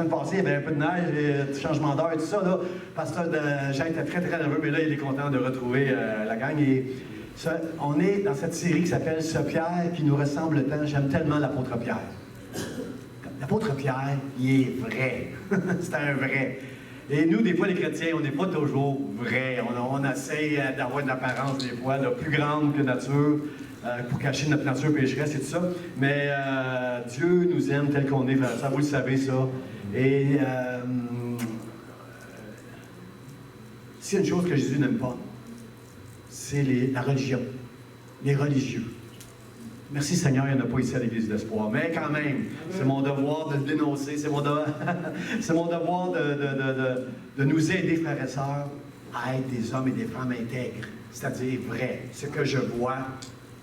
semaine passée, il y avait un peu de neige, et changement d'heure et tout ça. Là. Pasteur Jean était très, très nerveux, mais là, il est content de retrouver la gang. Et ça, on est dans cette série qui s'appelle « Ce Pierre qui nous ressemble tant ». J'aime tellement l'apôtre Pierre. L'apôtre Pierre, il est vrai. C'est un vrai. Et nous, des fois, les chrétiens, on n'est pas toujours vrais. On essaie d'avoir de l'apparence, des fois, là, plus grande que nature, pour cacher notre nature pécheresse et tout ça. Mais Dieu nous aime tel qu'on est, ça, vous le savez, ça. Et s'il y a une chose que Jésus n'aime pas, c'est la religion, les religieux. Merci Seigneur, il n'y en a pas ici à l'Église d'Espoir. Mais quand même, c'est mon devoir de le dénoncer, c'est mon devoir, de nous aider, frères et sœurs, à être des hommes et des femmes intègres, c'est-à-dire vrais. Ce que je vois,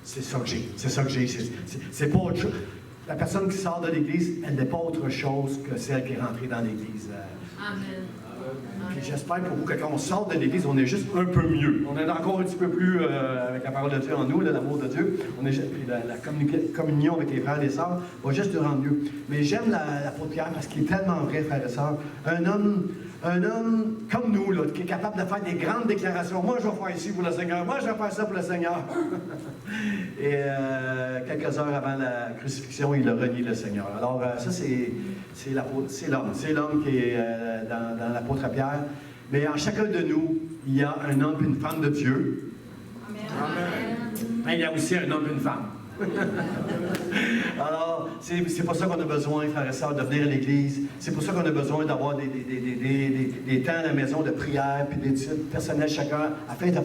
c'est ça que j'ai. C'est ça que j'ai. C'est pas autre chose. La personne qui sort de l'Église, elle n'est pas autre chose que celle qui est rentrée dans l'Église. Amen. Puis j'espère pour vous que quand on sort de l'Église, on est juste un peu mieux. On est encore un petit peu plus avec la parole de Dieu en nous, l'amour de Dieu. Puis la communion avec les frères et les sœurs va juste nous rendre mieux. Mais j'aime l'apôtre Pierre parce qu'il est tellement vrai, frères et sœurs. Un homme comme nous, là, qui est capable de faire des grandes déclarations. Moi, je vais faire ici pour le Seigneur. Moi, je vais faire ça pour le Seigneur. Et quelques heures avant la crucifixion, il a renié le Seigneur. Alors, ça, c'est l'homme. C'est l'homme qui est dans l'apôtre Pierre. Mais en chacun de nous, il y a un homme et une femme de Dieu. Amen. Mais il y a aussi un homme et une femme. Alors, c'est pour ça qu'on a besoin, frères et sœurs, de venir à l'Église. C'est pour ça qu'on a besoin d'avoir des temps à la maison de prière puis d'études personnelles chacun, afin de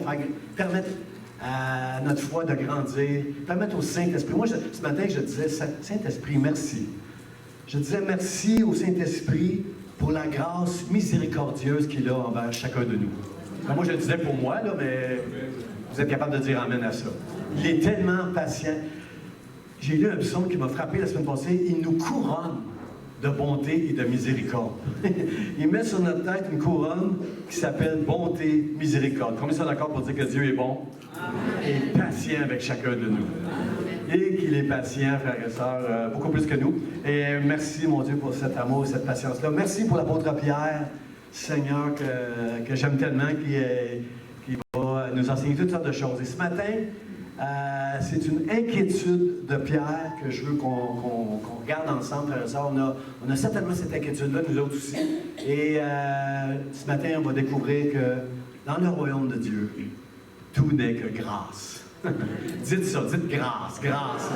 permettre à notre foi de grandir, permettre au Saint-Esprit. Moi, ce matin, je disais, Saint-Esprit, merci. Je disais merci au Saint-Esprit pour la grâce miséricordieuse qu'il a envers chacun de nous. Alors, moi, je le disais pour moi, là, mais vous êtes capable de dire amen à ça. Il est tellement patient. J'ai lu un psaume qui m'a frappé la semaine passée. Il nous couronne de bonté et de miséricorde. Il met sur notre tête une couronne qui s'appelle bonté, miséricorde. Combien sont d'accord pour dire que Dieu est bon? Amen. Et patient avec chacun de nous. Amen. Et qu'il est patient, frères et sœurs, beaucoup plus que nous. Et merci, mon Dieu, pour cet amour, cette patience-là. Merci pour l'apôtre Pierre, Seigneur, que j'aime tellement, qui va nous enseigner toutes sortes de choses. Et ce matin, c'est une inquiétude de Pierre que je veux qu'on regarde ensemble, frères et sœurs. On a certainement cette inquiétude-là, nous autres aussi. Et ce matin, on va découvrir que dans le royaume de Dieu, tout n'est que grâce. Dites ça, dites grâce, grâce.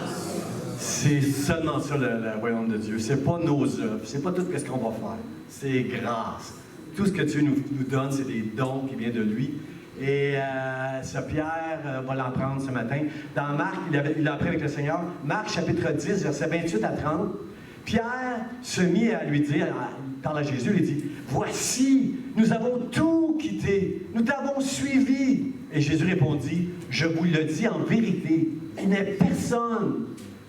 C'est seulement ça le royaume de Dieu. C'est pas nos œuvres, c'est pas tout ce qu'on va faire. C'est grâce. Tout ce que Dieu nous donne, c'est des dons qui viennent de lui. Et ce Pierre va l'en prendre ce matin. Dans Marc, il a appris avec le Seigneur. Marc, chapitre 10, versets 28 à 30. Pierre se mit à lui dire, il parle à Jésus, il dit, « Voici, nous avons tout quitté, nous t'avons suivi. » Et Jésus répondit, « Je vous le dis en vérité, il n'est personne,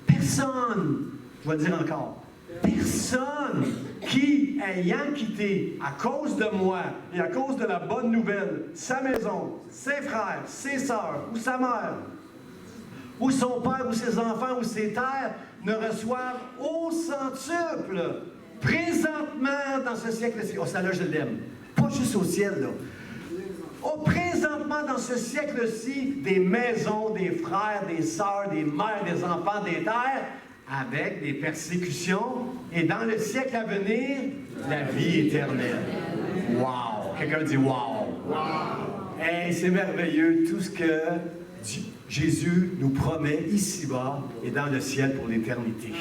je vais le dire encore, personne qui, ayant quitté à cause de moi et à cause de la bonne nouvelle, sa maison, ses frères, ses sœurs, ou sa mère, ou son père, ou ses enfants, ou ses terres, ne reçoivent au centuple, présentement dans ce siècle-ci. Oh, ça là, je l'aime. Pas juste au ciel, là. Oh, présentement dans ce siècle-ci, des maisons, des frères, des sœurs, des mères, des enfants, des terres, avec des persécutions, et dans le siècle à venir, la vie éternelle. Wow! Quelqu'un dit wow! Wow! Hey, c'est merveilleux, tout ce que Jésus nous promet ici-bas et dans le ciel pour l'éternité.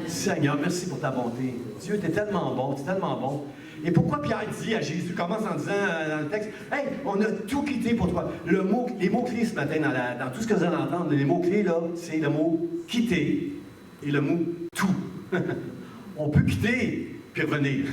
Seigneur, merci pour ta bonté. Dieu, tu es tellement bon, tu es tellement bon. Et pourquoi Pierre dit à Jésus, commence en disant dans le texte, « Hey, on a tout quitté pour toi. » Les mots-clés ce matin, dans tout ce que vous allez entendre, les mots-clés, là, c'est le mot « quitter » et le mot « tout ». On peut quitter puis revenir.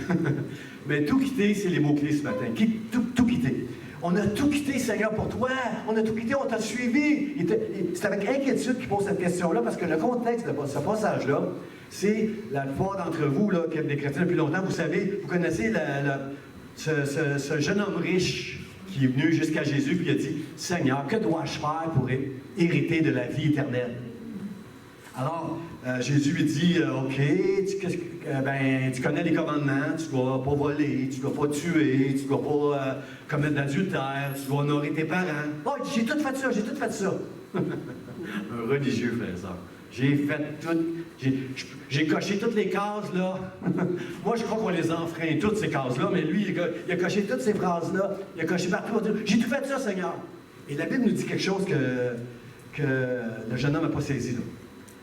Mais tout quitter, c'est les mots-clés ce matin. Tout quitter. On a tout quitté, Seigneur, pour toi. On a tout quitté, on t'a suivi. C'est avec inquiétude qu'il pose cette question-là, parce que le contexte de ce passage-là, c'est la plupart d'entre vous, là, qui êtes des chrétiens depuis longtemps, vous savez, vous connaissez ce jeune homme riche qui est venu jusqu'à Jésus, puis il a dit, « Seigneur, que dois-je faire pour hériter de la vie éternelle? » Alors, Jésus lui dit, OK, tu connais les commandements, tu ne dois pas voler, tu ne dois pas tuer, tu ne dois pas commettre d'adultère, tu dois honorer tes parents. Oh, j'ai tout fait ça, j'ai tout fait ça. Un religieux, frère et sœur. J'ai fait tout, j'ai coché toutes les cases, là. Moi, je crois qu'on les enfreint, toutes ces cases-là, mais lui, il a coché toutes ces phrases-là, il a coché partout. J'ai tout fait ça, Seigneur. Et la Bible nous dit quelque chose que le jeune homme n'a pas saisi, là.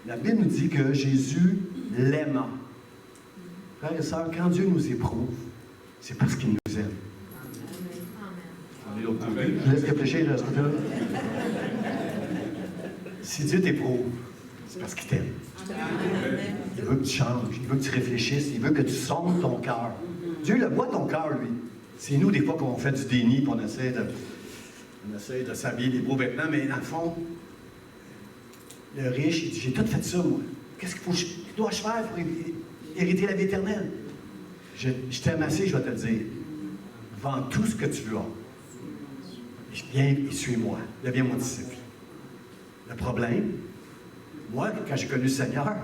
La Bible nous dit que Jésus l'aima. Frères et sœurs, quand Dieu nous éprouve, c'est parce qu'il nous aime. Amen. Je laisse réfléchir à ce que tu as. Si Dieu t'éprouve, c'est parce qu'il t'aime. Il veut que tu changes, il veut que tu réfléchisses, il veut que tu sondes ton cœur. Dieu le voit ton cœur, lui. C'est nous, des fois, qu'on fait du déni, puis on essaie de s'habiller des beaux vêtements, mais dans le fond, le riche, il dit, j'ai tout fait ça, moi. Qu'est-ce que dois-je faire pour hériter la vie éternelle? Je t'aime assez, je vais te le dire. Vends tout ce que tu as. Viens et suis-moi. Deviens mon disciple. Le problème, moi, quand j'ai connu le Seigneur,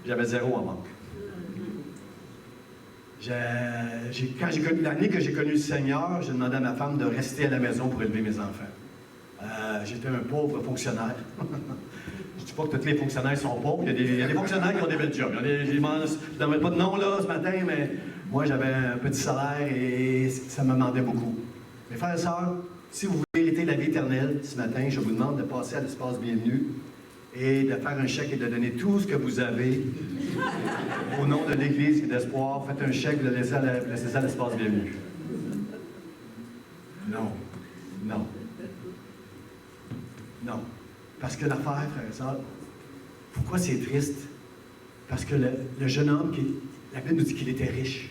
j'avais 0 en banque. L'année que j'ai connu le Seigneur, j'ai demandé à ma femme de rester à la maison pour élever mes enfants. J'étais un pauvre fonctionnaire. Je ne dis pas que tous les fonctionnaires sont pauvres. Il y a des fonctionnaires qui ont des belles jobs. Je ne donnerai pas de nom là ce matin, mais moi, j'avais un petit salaire et ça me demandait beaucoup. Mes frères et sœurs, si vous voulez hériter la vie éternelle, ce matin, je vous demande de passer à l'espace bienvenu et de faire un chèque et de donner tout ce que vous avez au nom de l'Église et d'espoir. Faites un chèque et laissez ça à l'espace bienvenu. Non. Non. Non. Parce que l'affaire, frère et sœur, pourquoi c'est triste? Parce que le jeune homme, la Bible nous dit qu'il était riche.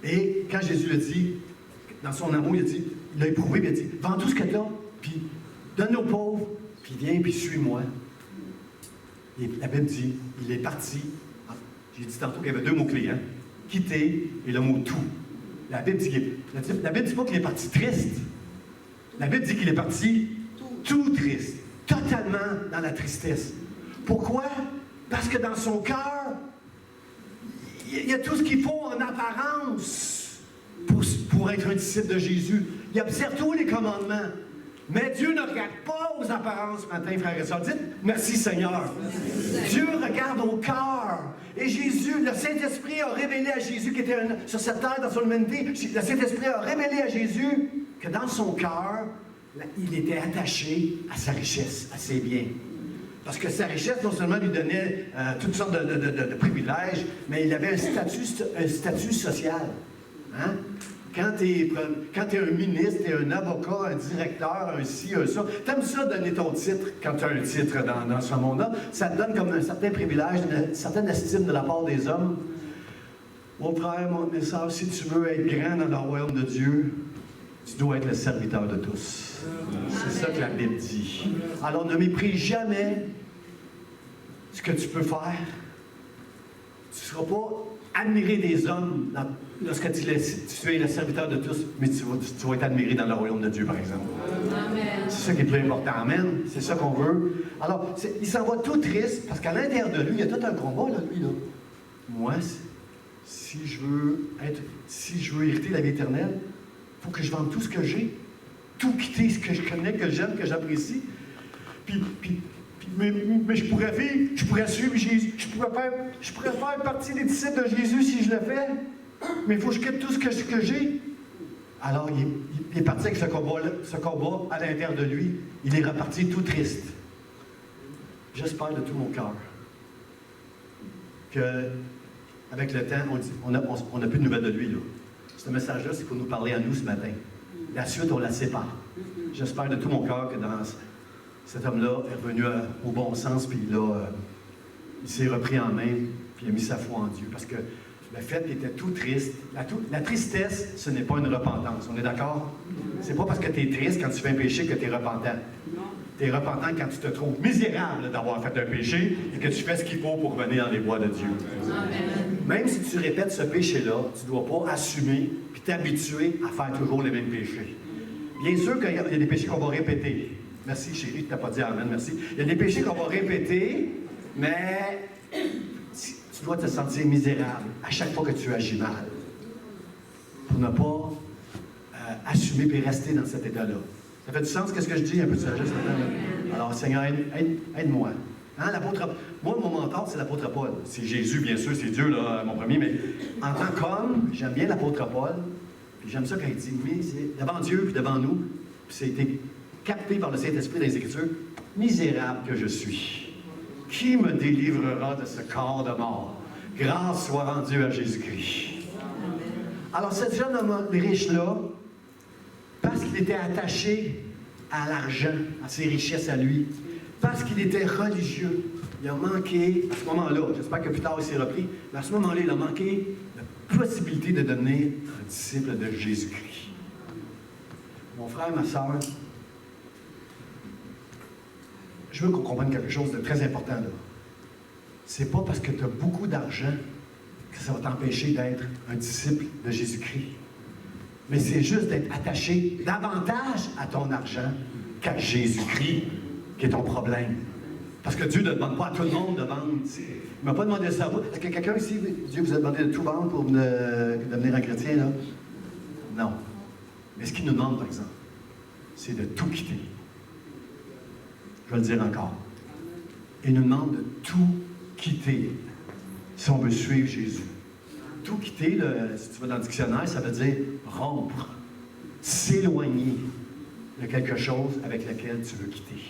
Et quand Jésus le dit, dans son amour, il a éprouvé, puis il a dit, vends tout ce que tu as, puis donne aux pauvres, puis viens, puis suis-moi. Et la Bible dit, il est parti. J'ai dit tantôt qu'il y avait 2 mots-clés, hein? Quitter et le mot tout. La Bible dit pas qu'il est parti triste. La Bible dit qu'il est parti tout triste, totalement dans la tristesse. Pourquoi? Parce que dans son cœur, il y a tout ce qu'il faut en apparence pour être un disciple de Jésus. Il observe tous les commandements. Mais Dieu ne regarde pas aux apparences ce matin, frères et sœurs. Dites merci Seigneur. Dieu regarde au cœur. Et Jésus, le Saint-Esprit a révélé à Jésus qui était sur cette terre dans son humanité, le Saint-Esprit a révélé à Jésus que dans son cœur, il était attaché à sa richesse, à ses biens. Parce que sa richesse, non seulement lui donnait toutes sortes de privilèges, mais il avait un statut social. Hein? Quand tu es un ministre, tu es un avocat, un directeur, un ci, un ça, tu aimes ça donner ton titre quand tu as un titre dans ce monde-là. Ça te donne comme un certain privilège, une certaine estime de la part des hommes. Mon frère, mes sœurs, si tu veux être grand dans le royaume de Dieu, tu dois être le serviteur de tous. C'est ça que la Bible dit. Alors ne méprise jamais ce que tu peux faire. Tu ne seras pas admiré des hommes lorsque tu es le serviteur de tous, mais tu vas être admiré dans le royaume de Dieu, par exemple. C'est ça qui est le plus important. Amen. C'est ça qu'on veut. Alors, il s'en va tout triste, parce qu'à l'intérieur de lui, il y a tout un combat, là, lui, là. Moi, si je veux hériter la vie éternelle, il faut que je vende tout ce que j'ai, tout quitter ce que je connais, que j'aime, que j'apprécie. Mais je pourrais vivre, je pourrais suivre Jésus, je pourrais faire partie des disciples de Jésus si je le fais, mais il faut que je quitte tout ce que j'ai. Alors, il est parti avec ce combat à l'intérieur de lui. Il est reparti tout triste. J'espère de tout mon cœur qu'avec le temps, on n'a plus de nouvelles de lui, là. Ce message-là, c'est pour nous parler à nous ce matin. La suite, on la sépare. J'espère de tout mon cœur que cet homme-là est revenu au bon sens, puis il s'est repris en main, puis il a mis sa foi en Dieu. Parce que le fait qu'il était tout triste, la tristesse, ce n'est pas une repentance. On est d'accord? C'est pas parce que tu es triste quand tu fais un péché que tu es repentant. Tu es repentant quand tu te trouves misérable d'avoir fait un péché et que tu fais ce qu'il faut pour venir dans les bois de Dieu. Amen. Même si tu répètes ce péché-là, tu ne dois pas assumer puis t'habituer à faire toujours les mêmes péchés. Bien sûr qu'il y a des péchés qu'on va répéter. Merci, chérie, tu n'as pas dit amen, merci. Il y a des péchés qu'on va répéter, mais tu dois te sentir misérable à chaque fois que tu agis mal. Pour ne pas assumer et rester dans cet état-là. Ça fait du sens, qu'est-ce que je dis? Un peu de sagesse maintenant. Alors, Seigneur, aide-moi. Hein, moi, mon mentor, c'est l'apôtre Paul. C'est Jésus, bien sûr, c'est Dieu, là, mon premier, mais en tant qu'homme, j'aime bien l'apôtre Paul, puis j'aime ça quand il dit, mais c'est devant Dieu, puis devant nous, puis ça a été capté par le Saint-Esprit dans les Écritures, misérable que je suis. Qui me délivrera de ce corps de mort? Grâce soit rendue à Jésus-Christ. Alors, ce jeune homme riche-là, parce qu'il était attaché à l'argent, à ses richesses à lui, parce qu'il était religieux, il a manqué, à ce moment-là, j'espère que plus tard il s'est repris, mais à ce moment-là, il a manqué la possibilité de devenir un disciple de Jésus-Christ. Mon frère, ma soeur, je veux qu'on comprenne quelque chose de très important là. C'est pas parce que tu as beaucoup d'argent que ça va t'empêcher d'être un disciple de Jésus-Christ. Mais c'est juste d'être attaché davantage à ton argent qu'à Jésus-Christ qui est ton problème. Parce que Dieu ne demande pas à tout le monde de vendre. Il ne m'a pas demandé ça à vous. Est-ce que quelqu'un ici, Dieu vous a demandé de tout vendre pour devenir un chrétien, là? Non. Mais ce qu'il nous demande, par exemple, c'est de tout quitter. Je vais le dire encore. Il nous demande de tout quitter si on veut suivre Jésus. Tout quitter, si tu vas dans le dictionnaire, ça veut dire rompre, s'éloigner de quelque chose avec lequel tu veux quitter.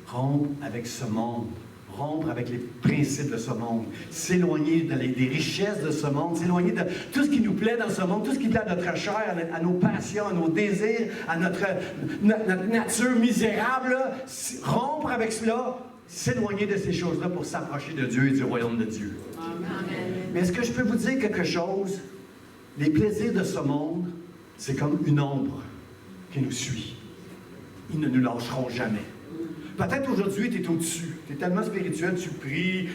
Rompre avec ce monde, rompre avec les principes de ce monde, s'éloigner des richesses de ce monde, s'éloigner de tout ce qui nous plaît dans ce monde, tout ce qui plaît à notre chair, à nos passions, à nos désirs, à notre nature misérable, là, rompre avec cela, s'éloigner de ces choses-là pour s'approcher de Dieu et du royaume de Dieu. Amen. Mais est-ce que je peux vous dire quelque chose? Les plaisirs de ce monde, c'est comme une ombre qui nous suit. Ils ne nous lâcheront jamais. Peut-être aujourd'hui, tu es au-dessus. Tu es tellement spirituel, tu pries,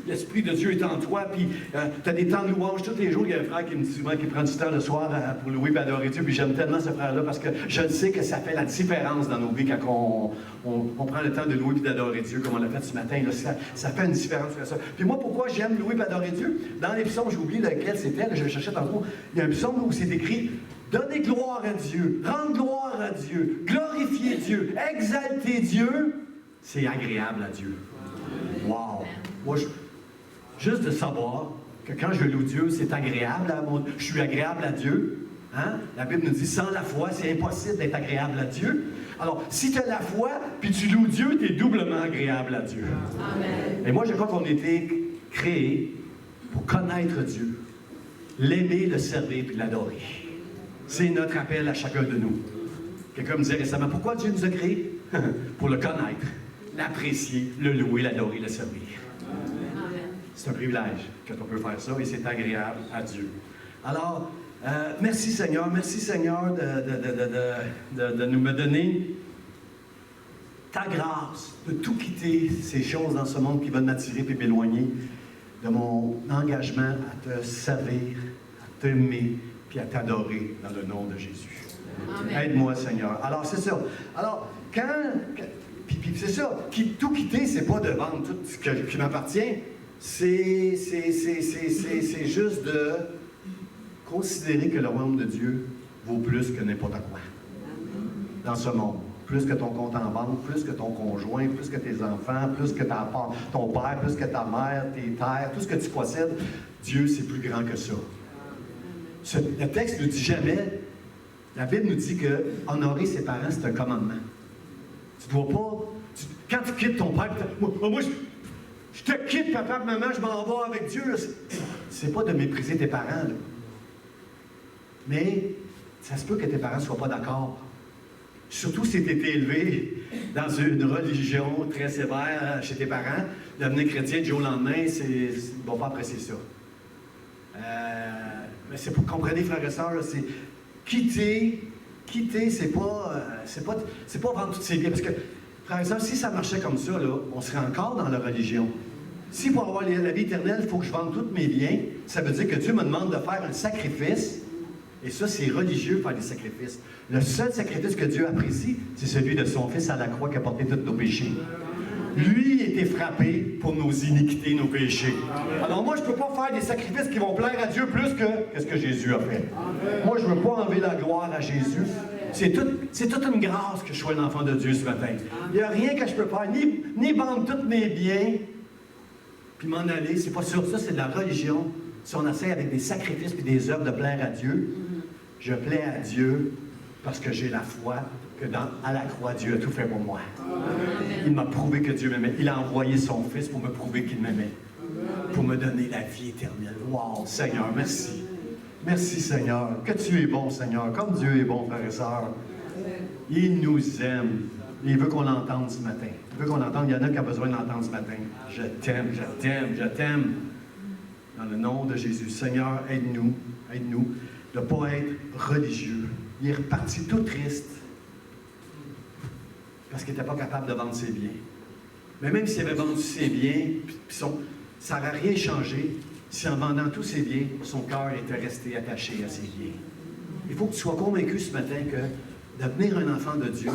l'Esprit de Dieu est en toi, puis tu as des temps de louange. Tous les jours, il y a un frère qui me dit souvent qu'il prend du temps le soir pour louer et adorer Dieu, puis j'aime tellement ce frère-là parce que je sais que ça fait la différence dans nos vies quand on prend le temps de louer et d'adorer Dieu, comme on l'a fait ce matin. Là, ça fait une différence. Ça. Puis moi, pourquoi j'aime louer et adorer Dieu? Dans les psaumes, j'ai oublié lequel c'était, là, je le cherchais tantôt, il y a un psaume où c'est écrit « Donnez gloire à Dieu, rendre gloire à Dieu, glorifier Dieu, exalter Dieu ». C'est agréable à Dieu. Wow! Moi, juste de savoir que quand je loue Dieu, c'est agréable. Je suis agréable à Dieu. Hein? La Bible nous dit, sans la foi, c'est impossible d'être agréable à Dieu. Alors, si tu as la foi, puis tu loues Dieu, tu es doublement agréable à Dieu. Amen. Et moi, je crois qu'on a été créés pour connaître Dieu, l'aimer, le servir, puis l'adorer. C'est notre appel à chacun de nous. Quelqu'un me disait récemment, pourquoi Dieu nous a créés? Pour le connaître, l'apprécier, le louer, l'adorer, le servir. C'est un privilège quand on peut faire ça et c'est agréable à Dieu. Alors, merci Seigneur de nous me donner ta grâce, de tout quitter ces choses dans ce monde qui veulent m'attirer et m'éloigner de mon engagement à te servir, à t'aimer puis à t'adorer dans le nom de Jésus. Aide-moi Seigneur. Alors, c'est ça. Alors, puis c'est ça, tout quitter, c'est pas de vendre tout ce qui m'appartient, c'est juste de considérer que le royaume de Dieu vaut plus que n'importe quoi dans ce monde. Plus que ton compte en banque, plus que ton conjoint, plus que tes enfants, plus que ton père, plus que ta mère, tes terres, tout ce que tu possèdes, Dieu, c'est plus grand que ça. Le texte ne dit jamais, la Bible nous dit que honorer ses parents, c'est un commandement. Tu dois pas... quand tu quittes ton père, moi je te quitte, papa, maman, je m'en vais avec Dieu. C'est pas de mépriser tes parents. Là. Mais ça se peut que tes parents ne soient pas d'accord. Surtout si tu étais élevé dans une religion très sévère chez tes parents. Devenir chrétien du jour au lendemain, ils ne vont pas apprécier ça. Mais c'est pour comprendre, frères et sœurs, c'est quitter, c'est pas vendre toutes ses biens. Parce que, frères et sœurs, si ça marchait comme ça, là, on serait encore dans la religion. Si pour avoir la vie éternelle, il faut que je vende tous mes biens, ça veut dire que Dieu me demande de faire un sacrifice Et ça, c'est religieux, faire des sacrifices. Le seul sacrifice que Dieu apprécie, c'est celui de son Fils à la croix qui a porté tous nos péchés. Lui a été frappé pour nos iniquités, nos péchés. Alors moi, je ne peux pas faire des sacrifices qui vont plaire à Dieu plus que ce que Jésus a fait. Moi, je ne veux pas enlever la gloire à Jésus. C'est toute une grâce que je sois l'enfant de Dieu ce matin. Il n'y a rien que je peux faire, ni vendre tous mes biens, puis m'en aller. C'est pas sûr. Ça, c'est de la religion. Si on essaie avec des sacrifices et des œuvres de plaire à Dieu, je plais à Dieu parce que j'ai la foi que à la croix, Dieu a tout fait pour moi. Il m'a prouvé que Dieu m'aimait. Il a envoyé son Fils pour me prouver qu'il m'aimait. Pour me donner la vie éternelle. Wow, Seigneur, merci. Merci, Seigneur. Que tu es bon, Seigneur. Comme Dieu est bon, frères et sœurs. Il nous aime. Il veut qu'on l'entende ce matin. Il veut qu'on l'entende. Il y en a qui ont besoin de l'entendre ce matin. Je t'aime, je t'aime, je t'aime. Dans le nom de Jésus. Seigneur, aide-nous de ne pas être religieux. Il est reparti tout triste parce qu'il n'était pas capable de vendre ses biens. Mais même s'il avait vendu ses biens, ça n'aurait rien changé si en vendant tous ses biens, son cœur était resté attaché à ses biens. Il faut que tu sois convaincu ce matin que devenir un enfant de Dieu,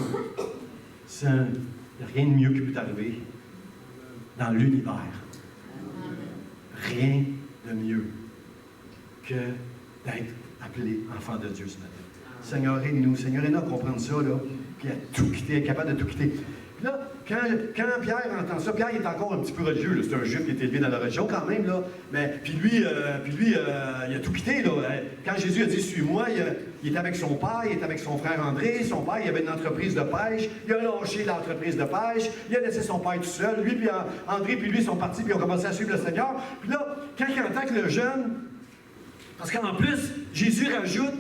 il n'y a rien de mieux qui peut t'arriver dans l'univers. Rien de mieux que d'être appelé enfant de Dieu ce matin. Seigneur, aide-nous. Seigneur, aide-nous à comprendre ça, là, qui a tout quitté, capable de tout quitter. Puis là, quand Pierre entend ça, Pierre est encore un petit peu religieux. C'est un juif qui est élevé dans la religion quand même. Là. Mais, puis lui, il a tout quitté. Là. Quand Jésus a dit « Suis-moi », il était avec son père, il était avec son frère André. Son père, il avait une entreprise de pêche. Il a lâché l'entreprise de pêche. Il a laissé son père tout seul. Lui, puis André, puis lui sont partis, puis ils ont commencé à suivre le Seigneur. Puis là, quand il entend que le jeune... Parce qu'en plus, Jésus rajoute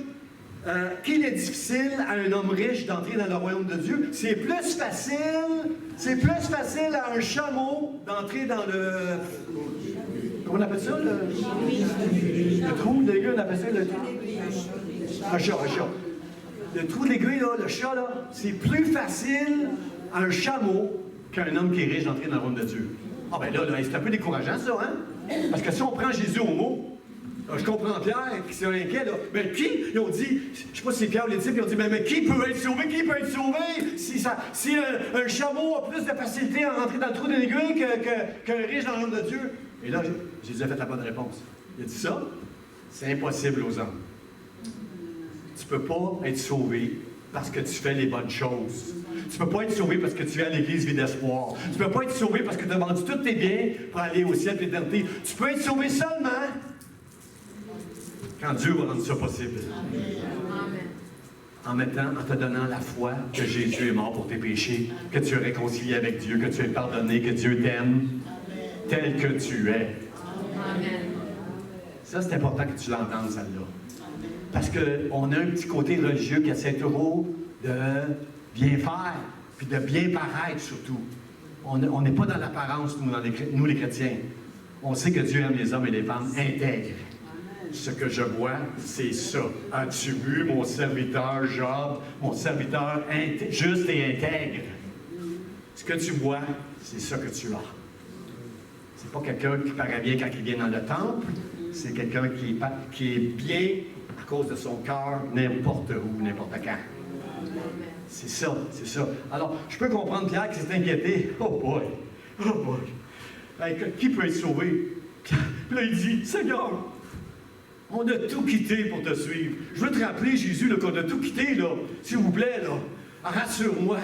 qu'il est difficile à un homme riche d'entrer dans le royaume de Dieu. C'est plus facile à un chameau d'entrer dans le... Comment on appelle ça? Le trou de l'aiguille, on appelle ça le... Un chat. Le trou de l'aiguille, là, le chat, là, c'est plus facile à un chameau qu'un homme qui est riche d'entrer dans le royaume de Dieu. Ah ben là, c'est un peu décourageant, ça, hein? Parce que si on prend Jésus au mot, je comprends Pierre qui s'est inquiet, là. Mais qui? Ils ont dit, je ne sais pas si c'est Pierre ou les disciples, ils ont dit, mais qui peut être sauvé? Qui peut être sauvé? Si un chameau a plus de facilité à rentrer dans le trou de l'aiguille qu'un riche dans le royaume de Dieu. Et là, Jésus a fait la bonne réponse. Il a dit ça, c'est impossible aux hommes. Tu ne peux pas être sauvé parce que tu fais les bonnes choses. Tu ne peux pas être sauvé parce que tu es à l'église vie d'espoir. Tu ne peux pas être sauvé parce que tu as vendu tous tes biens pour aller au ciel et l'éternité. Tu peux être sauvé seulement quand Dieu va rendre ça possible. En te donnant la foi que Jésus est mort pour tes péchés, que tu es réconcilié avec Dieu, que tu es pardonné, que Dieu t'aime tel que tu es. Ça, c'est important que tu l'entendes, celle-là. Parce qu'on a un petit côté religieux qui essaie toujours de bien faire, puis de bien paraître surtout. On n'est pas dans l'apparence, nous les chrétiens. On sait que Dieu aime les hommes et les femmes intègres. Ce que je vois, c'est ça. As-tu vu mon serviteur Job, mon serviteur juste et intègre? Ce que tu vois, c'est ça que tu as. C'est pas quelqu'un qui paraît bien quand il vient dans le temple, c'est quelqu'un qui est bien à cause de son cœur, n'importe où, n'importe quand. C'est ça, c'est ça. Alors, je peux comprendre Pierre qui s'est inquiété. Oh boy! Hey, qui peut être sauvé? Puis là, il dit, Seigneur, on a tout quitté pour te suivre. Je veux te rappeler, Jésus, qu'on a tout quitté, là. S'il vous plaît, là. Rassure-moi.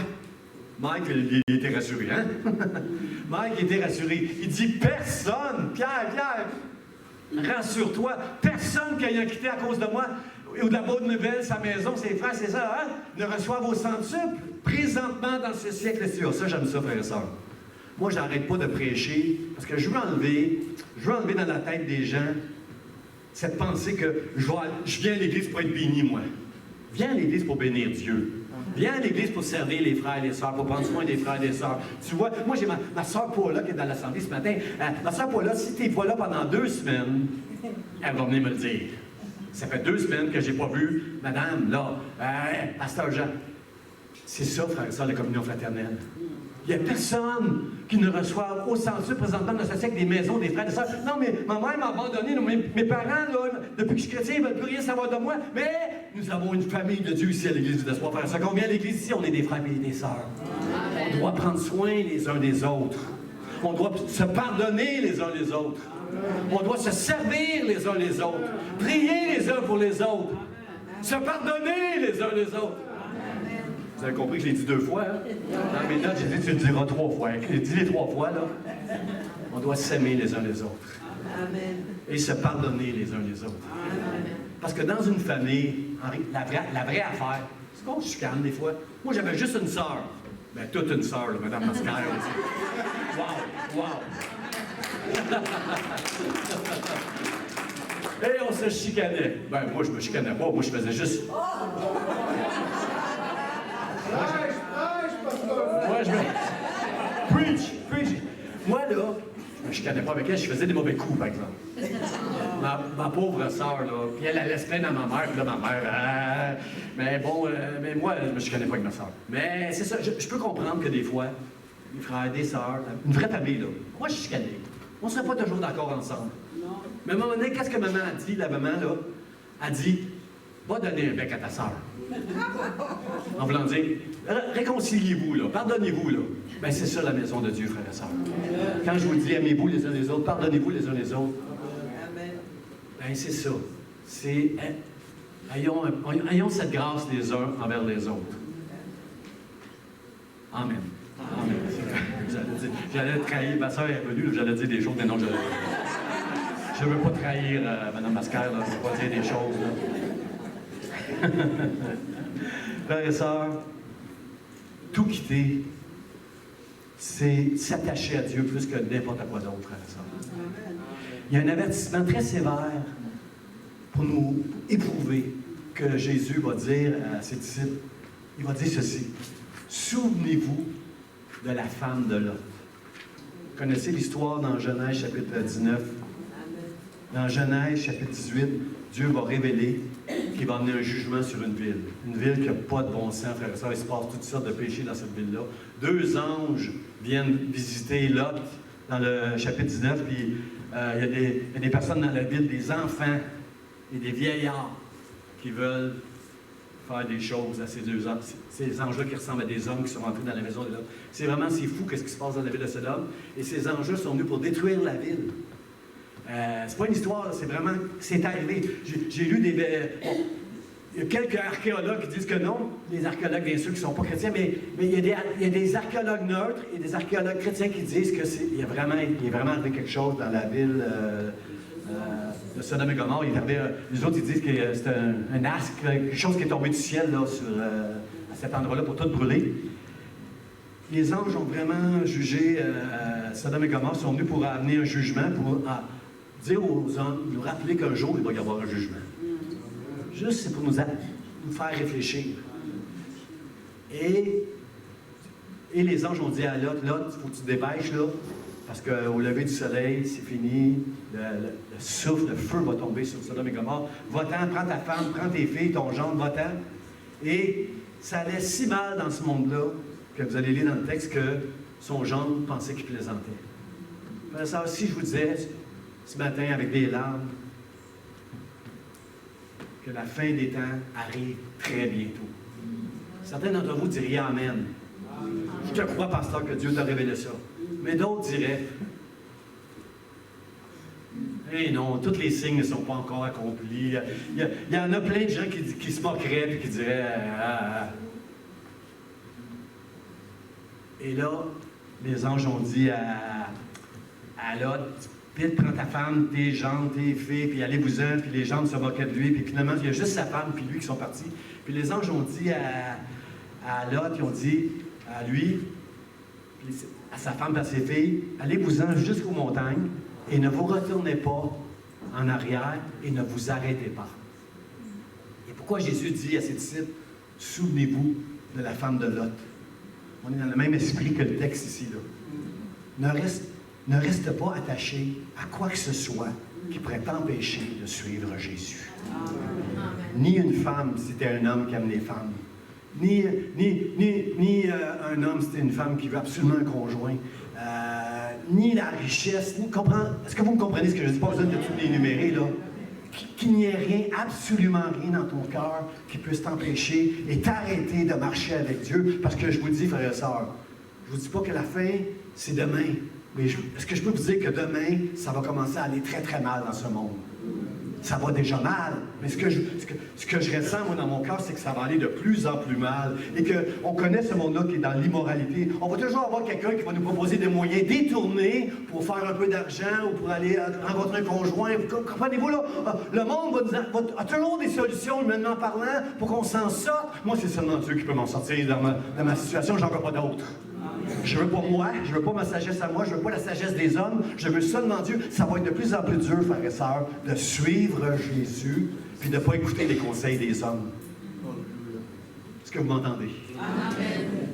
Mike, il était rassuré, hein? Mike était rassuré. Il dit, personne, Pierre, rassure-toi, personne qui ayant quitté à cause de moi, ou de la bonne nouvelle, sa maison, ses frères, ses sœurs, hein, ne reçoivent au centuple, présentement dans ce siècle-ci. Ça, j'aime ça, frères et sœurs. Moi, je n'arrête pas de prêcher, parce que je veux enlever dans la tête des gens cette pensée que je viens à l'Église pour être béni, moi. Viens à l'Église pour bénir Dieu. Viens à l'Église pour servir les frères et les sœurs, pour prendre soin des frères et des sœurs. Tu vois, moi, j'ai ma sœur Paula qui est dans l'Assemblée ce matin. Ma sœur Paula, si tu n'es pas là pendant 2 semaines, elle va venir me le dire. Ça fait 2 semaines que je n'ai pas vu Madame, là, Pasteur Jean. C'est ça, frère et sœur, la communion fraternelle. Il n'y a personne qui ne reçoit au centre présentement dans ce siècle des maisons, des frères, des sœurs. Non, mais ma mère m'a abandonné. Mes parents, là, depuis que je suis chrétien, ils ne veulent plus rien savoir de moi. Mais nous avons une famille de Dieu ici à l'Église du Espoir, frères et sœurs. Quand on vient à l'Église ici, on est des frères et des sœurs. On doit prendre soin les uns des autres. On doit se pardonner les uns les autres. On doit se servir les uns les autres. Prier les uns pour les autres. Se pardonner les uns les autres. Vous avez compris que je l'ai dit 2 fois, hein? Dans mes notes, j'ai dit, tu le diras 3 fois. J'ai dit les 3 fois, là. On doit s'aimer les uns les autres. Amen. Et se pardonner les uns les autres. Amen. Parce que dans une famille, Henri, la vraie affaire, c'est qu'on se chicane des fois. Moi, j'avais juste une sœur. Ben, toute une sœur, là, Mme Mascare aussi. Wow! Et on se chicanait. Ben, moi, je me chicanais pas. Moi, je faisais juste... Moi, je me... Preach! Moi, là, je me chicanais pas avec elle, je faisais des mauvais coups, par exemple. Ma pauvre sœur, là, puis elle allait se plaindre à ma mère, puis là, ma mère, mais bon, mais moi, je me chicanais pas avec ma sœur. Mais c'est ça, je peux comprendre que des fois, des frères, des sœurs, une vraie famille, là, moi, je chicanais. On ne serait pas toujours d'accord ensemble. Non. Mais à un moment donné, qu'est-ce que maman a dit, la maman, là? A dit, va donner un bec à ta sœur. En voulant dire, réconciliez-vous, là, pardonnez-vous, là. Bien, c'est ça la maison de Dieu, frères et sœurs. Quand je vous dis, aimez-vous les uns les autres, pardonnez-vous les uns les autres. Bien, c'est ça. C'est, ayons cette grâce les uns envers les autres. Amen. Amen. J'allais trahir, ma soeur est venue, j'allais dire des choses, mais non, je ne veux pas trahir Mme Mascare, je ne veux pas dire des choses. Là. Frères et sœurs, tout quitter, c'est s'attacher à Dieu plus que n'importe quoi d'autre, frères et sœurs. Il y a un avertissement très sévère pour nous éprouver que Jésus va dire à ses disciples. Il va dire ceci. Souvenez-vous de la femme de Lot. Vous connaissez l'histoire dans Genèse chapitre 19. Dans Genèse chapitre 18, Dieu va révéler qu'il va amener un jugement sur une ville. Une ville qui n'a pas de bon sens, frère et sœurs. Il se passe toutes sortes de péchés dans cette ville-là. 2 anges viennent visiter Lot dans le chapitre 19, puis il y a des personnes dans la ville, des enfants et des vieillards qui veulent faire des choses à ces 2 anges. Ces anges-là qui ressemblent à des hommes qui sont entrés dans la maison de Lot. C'est fou qu'est-ce qui se passe dans la ville de Sodome. Et ces anges-là sont venus pour détruire la ville. C'est pas une histoire, c'est arrivé. J'ai lu il y a quelques archéologues qui disent que non, les archéologues bien sûr qui ne sont pas chrétiens, mais il y a des archéologues neutres et des archéologues chrétiens qui disent qu'il est vraiment arrivé quelque chose dans la ville de Sodome et Gomorrhe. Les autres ils disent que c'est un astre, quelque chose qui est tombé du ciel là, à cet endroit-là pour tout brûler. Les anges ont vraiment jugé Sodome et Gomorrhe, sont venus pour amener un jugement, pour dire aux anges, nous rappeler qu'un jour, il va y avoir un jugement. Juste, c'est pour nous faire réfléchir. Et les anges ont dit à Lot, il faut que tu te dépêches, là, parce qu'au lever du soleil, c'est fini, le souffle, le feu va tomber sur Sodome et Gomorrhe. Va-t'en, prends ta femme, prends tes filles, ton gendre, va-t'en. Et ça allait si mal dans ce monde-là, que vous allez lire dans le texte, que son gendre pensait qu'il plaisantait. Ça aussi, je vous disais, ce matin, avec des larmes, que la fin des temps arrive très bientôt. Certains d'entre vous diraient Amen. Je te crois, pasteur, que Dieu t'a révélé ça. Mais d'autres diraient eh non, tous les signes ne sont pas encore accomplis. Il y en a plein de gens qui se moqueraient et qui diraient Et là, les anges ont dit à Lot, vite, prends ta femme, tes gendres, tes filles, puis allez-vous-en, puis les gendres se moquaient de lui, puis finalement, il y a juste sa femme, puis lui qui sont partis. Puis les anges ont dit à Lot, ils ont dit à lui, puis à sa femme et à ses filles, allez-vous-en jusqu'aux montagnes, et ne vous retournez pas en arrière, et ne vous arrêtez pas. Et pourquoi Jésus dit à ses disciples, souvenez-vous de la femme de Lot. On est dans le même esprit que le texte ici, là. Ne reste pas attaché à quoi que ce soit qui pourrait t'empêcher de suivre Jésus. Amen. Ni une femme, si c'était un homme qui aime les femmes, un homme, c'était une femme qui veut absolument un conjoint, ni la richesse, est-ce que vous me comprenez ce que je dis? Pas besoin de tout énumérer, là. Qu'il n'y ait rien, absolument rien dans ton cœur qui puisse t'empêcher et t'arrêter de marcher avec Dieu. Parce que je vous dis, frères et sœurs, je ne vous dis pas que la fin, c'est demain. Mais est-ce que je peux vous dire que demain, ça va commencer à aller très, très mal dans ce monde? Ça va déjà mal. Mais ce que je ressens, moi, dans mon cœur, c'est que ça va aller de plus en plus mal. Et qu'on connaît ce monde-là qui est dans l'immoralité. On va toujours avoir quelqu'un qui va nous proposer des moyens détournés pour faire un peu d'argent ou pour aller rencontrer un conjoint. Vous comprenez-vous, là? Le monde a toujours des solutions, humainement parlant, pour qu'on s'en sorte. Moi, c'est seulement Dieu qui peut m'en sortir dans ma situation. J'en veux pas d'autre. Je veux pas moi, je veux pas ma sagesse à moi, je veux pas la sagesse des hommes, je veux seulement Dieu. Ça va être de plus en plus dur, frères et sœurs, de suivre Jésus, puis de ne pas écouter les conseils des hommes. Est-ce que vous m'entendez? Amen.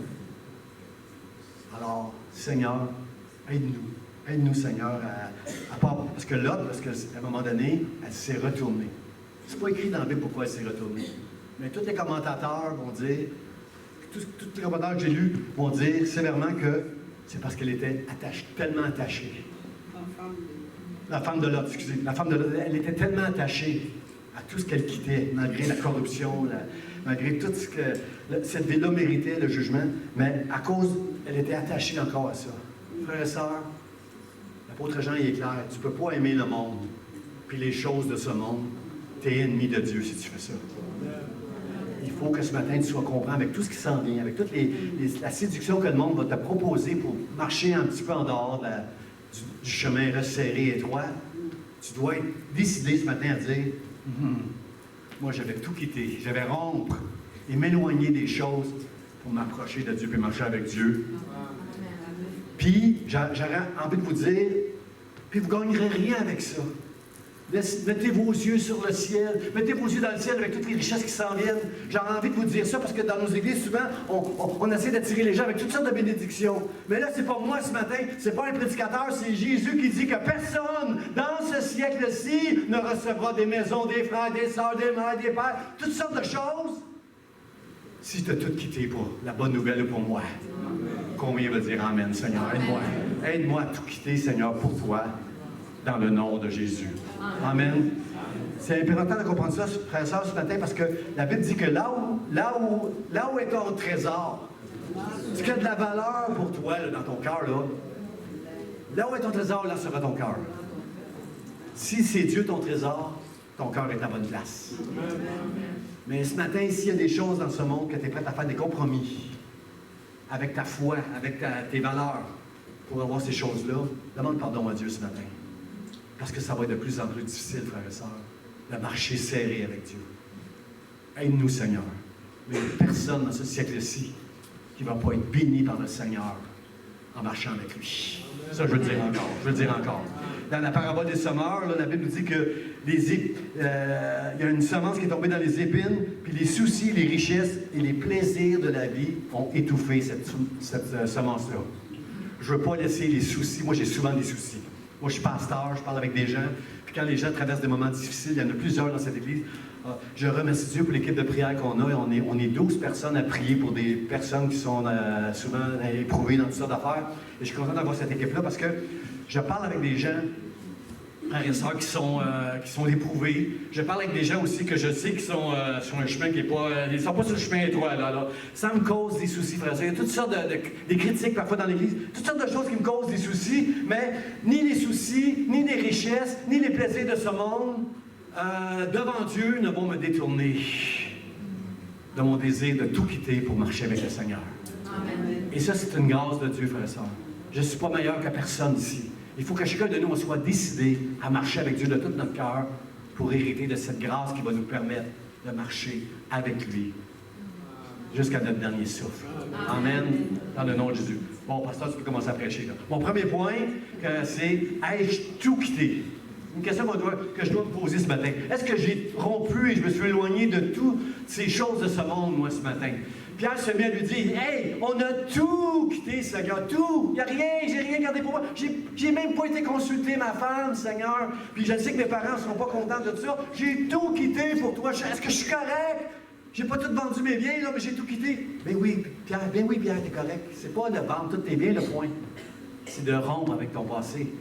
Alors, Seigneur, aide-nous. Aide-nous, Seigneur, à part. Parce que Lot, qu'à un moment donné, elle s'est retournée. C'est pas écrit dans la Bible pourquoi elle s'est retournée. Mais tous les commentateurs vont dire. Tous les commentateurs que j'ai lus vont dire sévèrement que c'est parce qu'elle était tellement attachée. La femme de Lot, excusez. La femme de Lot, elle était tellement attachée à tout ce qu'elle quittait, malgré la corruption, malgré tout ce que cette ville-là méritait, le jugement, mais à cause, elle était attachée encore à ça. Frères et sœurs, l'apôtre Jean, il est clair, tu ne peux pas aimer le monde, puis les choses de ce monde. Tu es ennemi de Dieu si tu fais ça. Il faut que ce matin, tu sois compris avec tout ce qui s'en vient, avec toute la séduction que le monde va te proposer pour marcher un petit peu en dehors du chemin resserré et étroit. Tu dois être décidé ce matin à dire moi, j'avais tout quitté. J'avais rompre et m'éloigner des choses pour m'approcher de Dieu et marcher avec Dieu. Puis, j'aurais envie de vous dire, puis vous ne gagnerez rien avec ça. Mettez vos yeux sur le ciel. Mettez vos yeux dans le ciel avec toutes les richesses qui s'en viennent. J'ai envie de vous dire ça parce que dans nos églises, souvent, on essaie d'attirer les gens avec toutes sortes de bénédictions. Mais là, c'est pas moi ce matin, c'est pas un prédicateur, c'est Jésus qui dit que personne dans ce siècle-ci ne recevra des maisons, des frères, des sœurs, des mères, des pères, toutes sortes de choses. Si tu as tout quitté pour la bonne nouvelle ou pour moi, combien va dire Amen, Seigneur? Aide-moi. Aide-moi à tout quitter, Seigneur, pour toi. Dans le nom de Jésus. Amen. C'est important de comprendre ça, frères et sœurs, ce matin, parce que la Bible dit que là où est ton trésor, ce qui a de la valeur pour toi, là, dans ton cœur, là où est ton trésor, là sera ton cœur. Si c'est Dieu ton trésor, ton cœur est à bonne place. Mais ce matin, s'il y a des choses dans ce monde que tu es prêt à faire des compromis avec ta foi, avec tes valeurs, pour avoir ces choses-là, demande pardon à Dieu ce matin. Parce que ça va être de plus en plus difficile, frères et sœurs, de marcher serré avec Dieu. Aide-nous, Seigneur. Mais il n'y a personne dans ce siècle-ci qui ne va pas être béni par le Seigneur en marchant avec lui. Ça, je veux le dire encore. Dans la parabole des semeurs, là, la Bible nous dit que il y a une semence qui est tombée dans les épines, puis les soucis, les richesses et les plaisirs de la vie ont étouffé cette semence-là. Je ne veux pas laisser les soucis. Moi, j'ai souvent des soucis. Moi, je suis pasteur, je parle avec des gens. Puis quand les gens traversent des moments difficiles, il y en a plusieurs dans cette église. Je remercie Dieu pour l'équipe de prière qu'on a. On est 12 personnes à prier pour des personnes qui sont souvent éprouvées dans toutes sortes d'affaires. Et je suis content d'avoir cette équipe-là parce que je parle avec des gens, frères et sœurs, qui sont éprouvés. Je parle avec des gens aussi que je sais qui sont sur un chemin qui n'est pas... ils ne sont pas sur le chemin étoile. Alors, ça me cause des soucis, frères et sœurs. Il y a toutes sortes des critiques parfois dans l'Église, toutes sortes de choses qui me causent des soucis, mais ni les soucis, ni les richesses, ni les plaisirs de ce monde, devant Dieu, ne vont me détourner de mon désir de tout quitter pour marcher avec le Seigneur. Amen. Et ça, c'est une grâce de Dieu, frères et sœurs. Je ne suis pas meilleur que personne ici. Il faut que chacun de nous soit décidé à marcher avec Dieu de tout notre cœur pour hériter de cette grâce qui va nous permettre de marcher avec lui jusqu'à notre dernier souffle. Amen. Dans le nom de Jésus. Bon, pasteur, tu peux commencer à prêcher. Là. Mon premier point, c'est ai-je tout quitté? Une question que je dois me poser ce matin. Est-ce que j'ai rompu et je me suis éloigné de toutes ces choses de ce monde, moi, ce matin? Pierre se met à lui dire, « Hey, on a tout quitté, Seigneur, tout! Il n'y a rien, j'ai rien gardé pour moi. J'ai même pas été consulter ma femme, Seigneur. Puis je sais que mes parents ne seront pas contents de ça. J'ai tout quitté pour toi. Est-ce que je suis correct? J'ai pas tout vendu mes biens, là, mais j'ai tout quitté. Ben oui, Pierre, t'es correct. C'est pas de vendre tous tes biens, le point. C'est de rompre avec ton passé,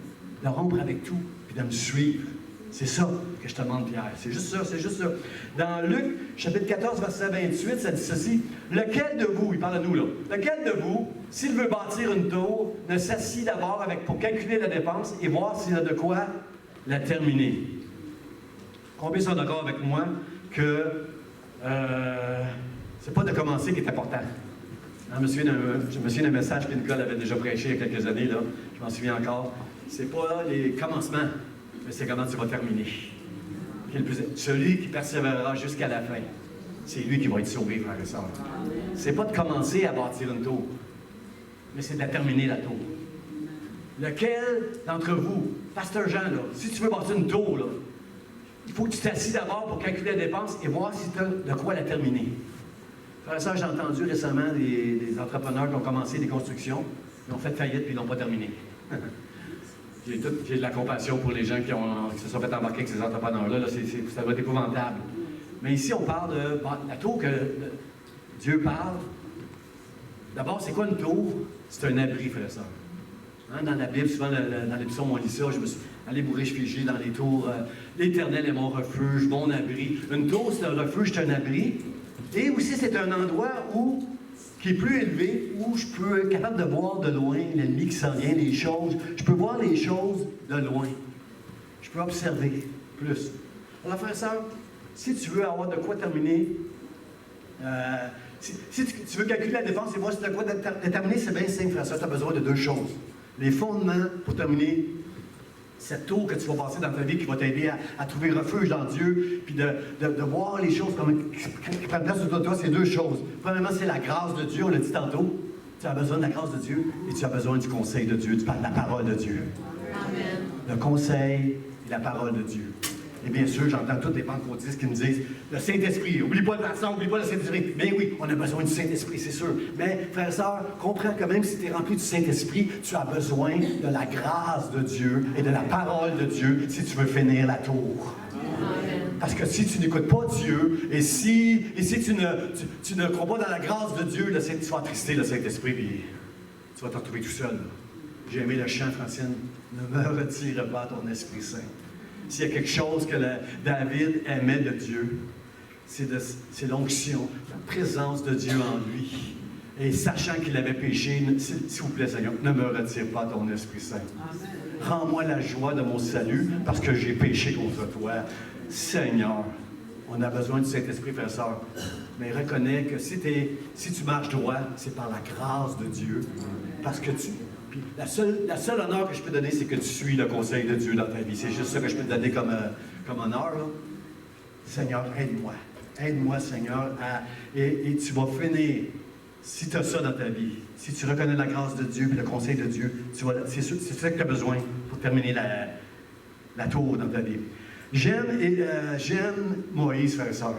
de rompre avec tout, puis de me suivre. C'est ça que je te demande, Pierre. C'est juste ça, c'est juste ça. Dans Luc, chapitre 14, verset 28, ça dit ceci. Lequel de vous, il parle à nous là, lequel de vous, s'il veut bâtir une tour, ne s'assied d'abord pour calculer la dépense et voir s'il a de quoi la terminer? Combien sont d'accord avec moi que c'est pas de commencer qui est important? Je me souviens d'un message que Nicole avait déjà prêché il y a quelques années, là. Je m'en souviens encore. C'est pas les commencements, mais c'est comment tu vas terminer. Celui qui persévérera jusqu'à la fin, c'est lui qui va être sauvé, frère et sœur. C'est pas de commencer à bâtir une tour, mais c'est de la terminer, la tour. Lequel d'entre vous, Pasteur Jean, là, si tu veux bâtir une tour, là, il faut que tu t'assis d'abord pour calculer la dépense et voir si tu as de quoi la terminer. Frère et sœur, j'ai entendu récemment des entrepreneurs qui ont commencé des constructions, ils ont fait faillite puis ils n'ont pas terminé. J'ai de la compassion pour les gens qui se sont fait embarquer avec ces entrepreneurs-là. Là, ça doit être épouvantable. Mais ici, on parle de la tour que Dieu parle. D'abord, c'est quoi une tour? C'est un abri, frère et sœur. Hein, dans la Bible, souvent dans les psaumes, on lit ça. Je me suis allé me réfugier dans les tours. L'Éternel est mon refuge, mon abri. Une tour, c'est un refuge, c'est un abri. Et aussi, c'est un endroit qui est plus élevé, où je peux être capable de voir de loin l'ennemi qui s'en vient, les choses. Je peux voir les choses de loin. Je peux observer plus. Alors, frère et sœur, si tu veux avoir de quoi terminer, si tu veux calculer la dépense et voir si tu as de quoi terminer, c'est bien simple, frère et sœur, tu as besoin de deux choses. Les fondements pour terminer cette tour que tu vas passer dans ta vie qui va t'aider à trouver refuge dans Dieu, puis de voir les choses qui prennent place autour de toi, c'est deux choses. Premièrement, c'est la grâce de Dieu, on l'a dit tantôt. Tu as besoin de la grâce de Dieu et tu as besoin du conseil de Dieu, de la parole de Dieu. Amen. Le conseil et la parole de Dieu. Et bien sûr, j'entends tous les pentecôtistes qui me disent le Saint-Esprit, oublie pas le passant, oublie pas le Saint-Esprit. Mais oui, on a besoin du Saint-Esprit, c'est sûr. Mais, frère et sœur, comprends que même si tu es rempli du Saint-Esprit, tu as besoin de la grâce de Dieu et de la parole de Dieu si tu veux finir la tour. Amen. Parce que si tu n'écoutes pas Dieu et si tu ne crois pas dans la grâce de Dieu, là, tu vas attrister le Saint-Esprit et tu vas te retrouver tout seul. J'ai aimé le chant, Francine. Ne me retire pas ton Esprit Saint. S'il y a quelque chose que David aimait de Dieu, c'est l'onction, la présence de Dieu en lui. Et sachant qu'il avait péché, s'il vous plaît, Seigneur, ne me retire pas ton Esprit Saint. Rends-moi la joie de mon salut parce que j'ai péché contre toi. Seigneur, on a besoin du Saint-Esprit, frère et sœur. Mais reconnais que si tu marches droit, c'est par la grâce de Dieu. Parce que puis la seule honneur que je peux donner, c'est que tu suis le conseil de Dieu dans ta vie. C'est juste ça que je peux te donner comme honneur. Là. Seigneur, aide-moi. Aide-moi, Seigneur. Et tu vas finir, si tu as ça dans ta vie, si tu reconnais la grâce de Dieu et le conseil de Dieu, c'est ça que tu as besoin pour terminer la tour dans ta vie. J'aime Moïse, frère et sœur.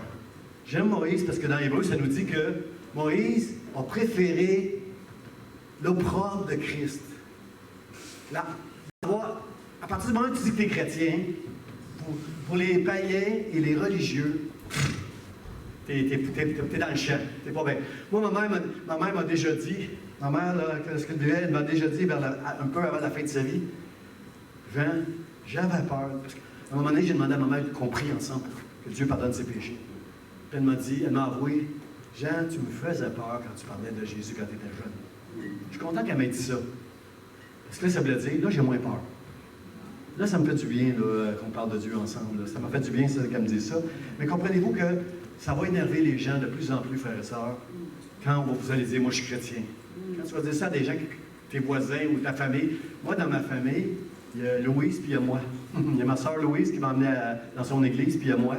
J'aime Moïse parce que dans l'Hébreu, ça nous dit que Moïse a préféré l'opprobre de Christ. Là, à partir du moment où tu dis que tu es chrétien, pour les païens et les religieux, t'es dans le champ. T'es pas bien. Moi, ma mère m'a déjà dit, ma mère, là, elle m'a déjà dit un peu avant la fin de sa vie, Jean, j'avais peur. Parce qu'à un moment donné, j'ai demandé à ma mère qu'on prie ensemble que Dieu pardonne ses péchés. Puis elle m'a avoué, Jean, tu me faisais peur quand tu parlais de Jésus quand tu étais jeune. Je suis content qu'elle m'ait dit ça. Parce que là, ça voulait dire, là, j'ai moins peur. Là, ça me fait du bien qu'on parle de Dieu ensemble. Là. Ça m'a fait du bien qu'elle me dise ça. Mais comprenez-vous que ça va énerver les gens de plus en plus, frères et sœurs, quand vous allez dire, moi, je suis chrétien. Quand tu vas dire ça à des gens, tes voisins ou ta famille. Moi, dans ma famille, il y a Louise, puis il y a moi. Il y a ma sœur Louise qui m'a emmené dans son église, puis il y a moi.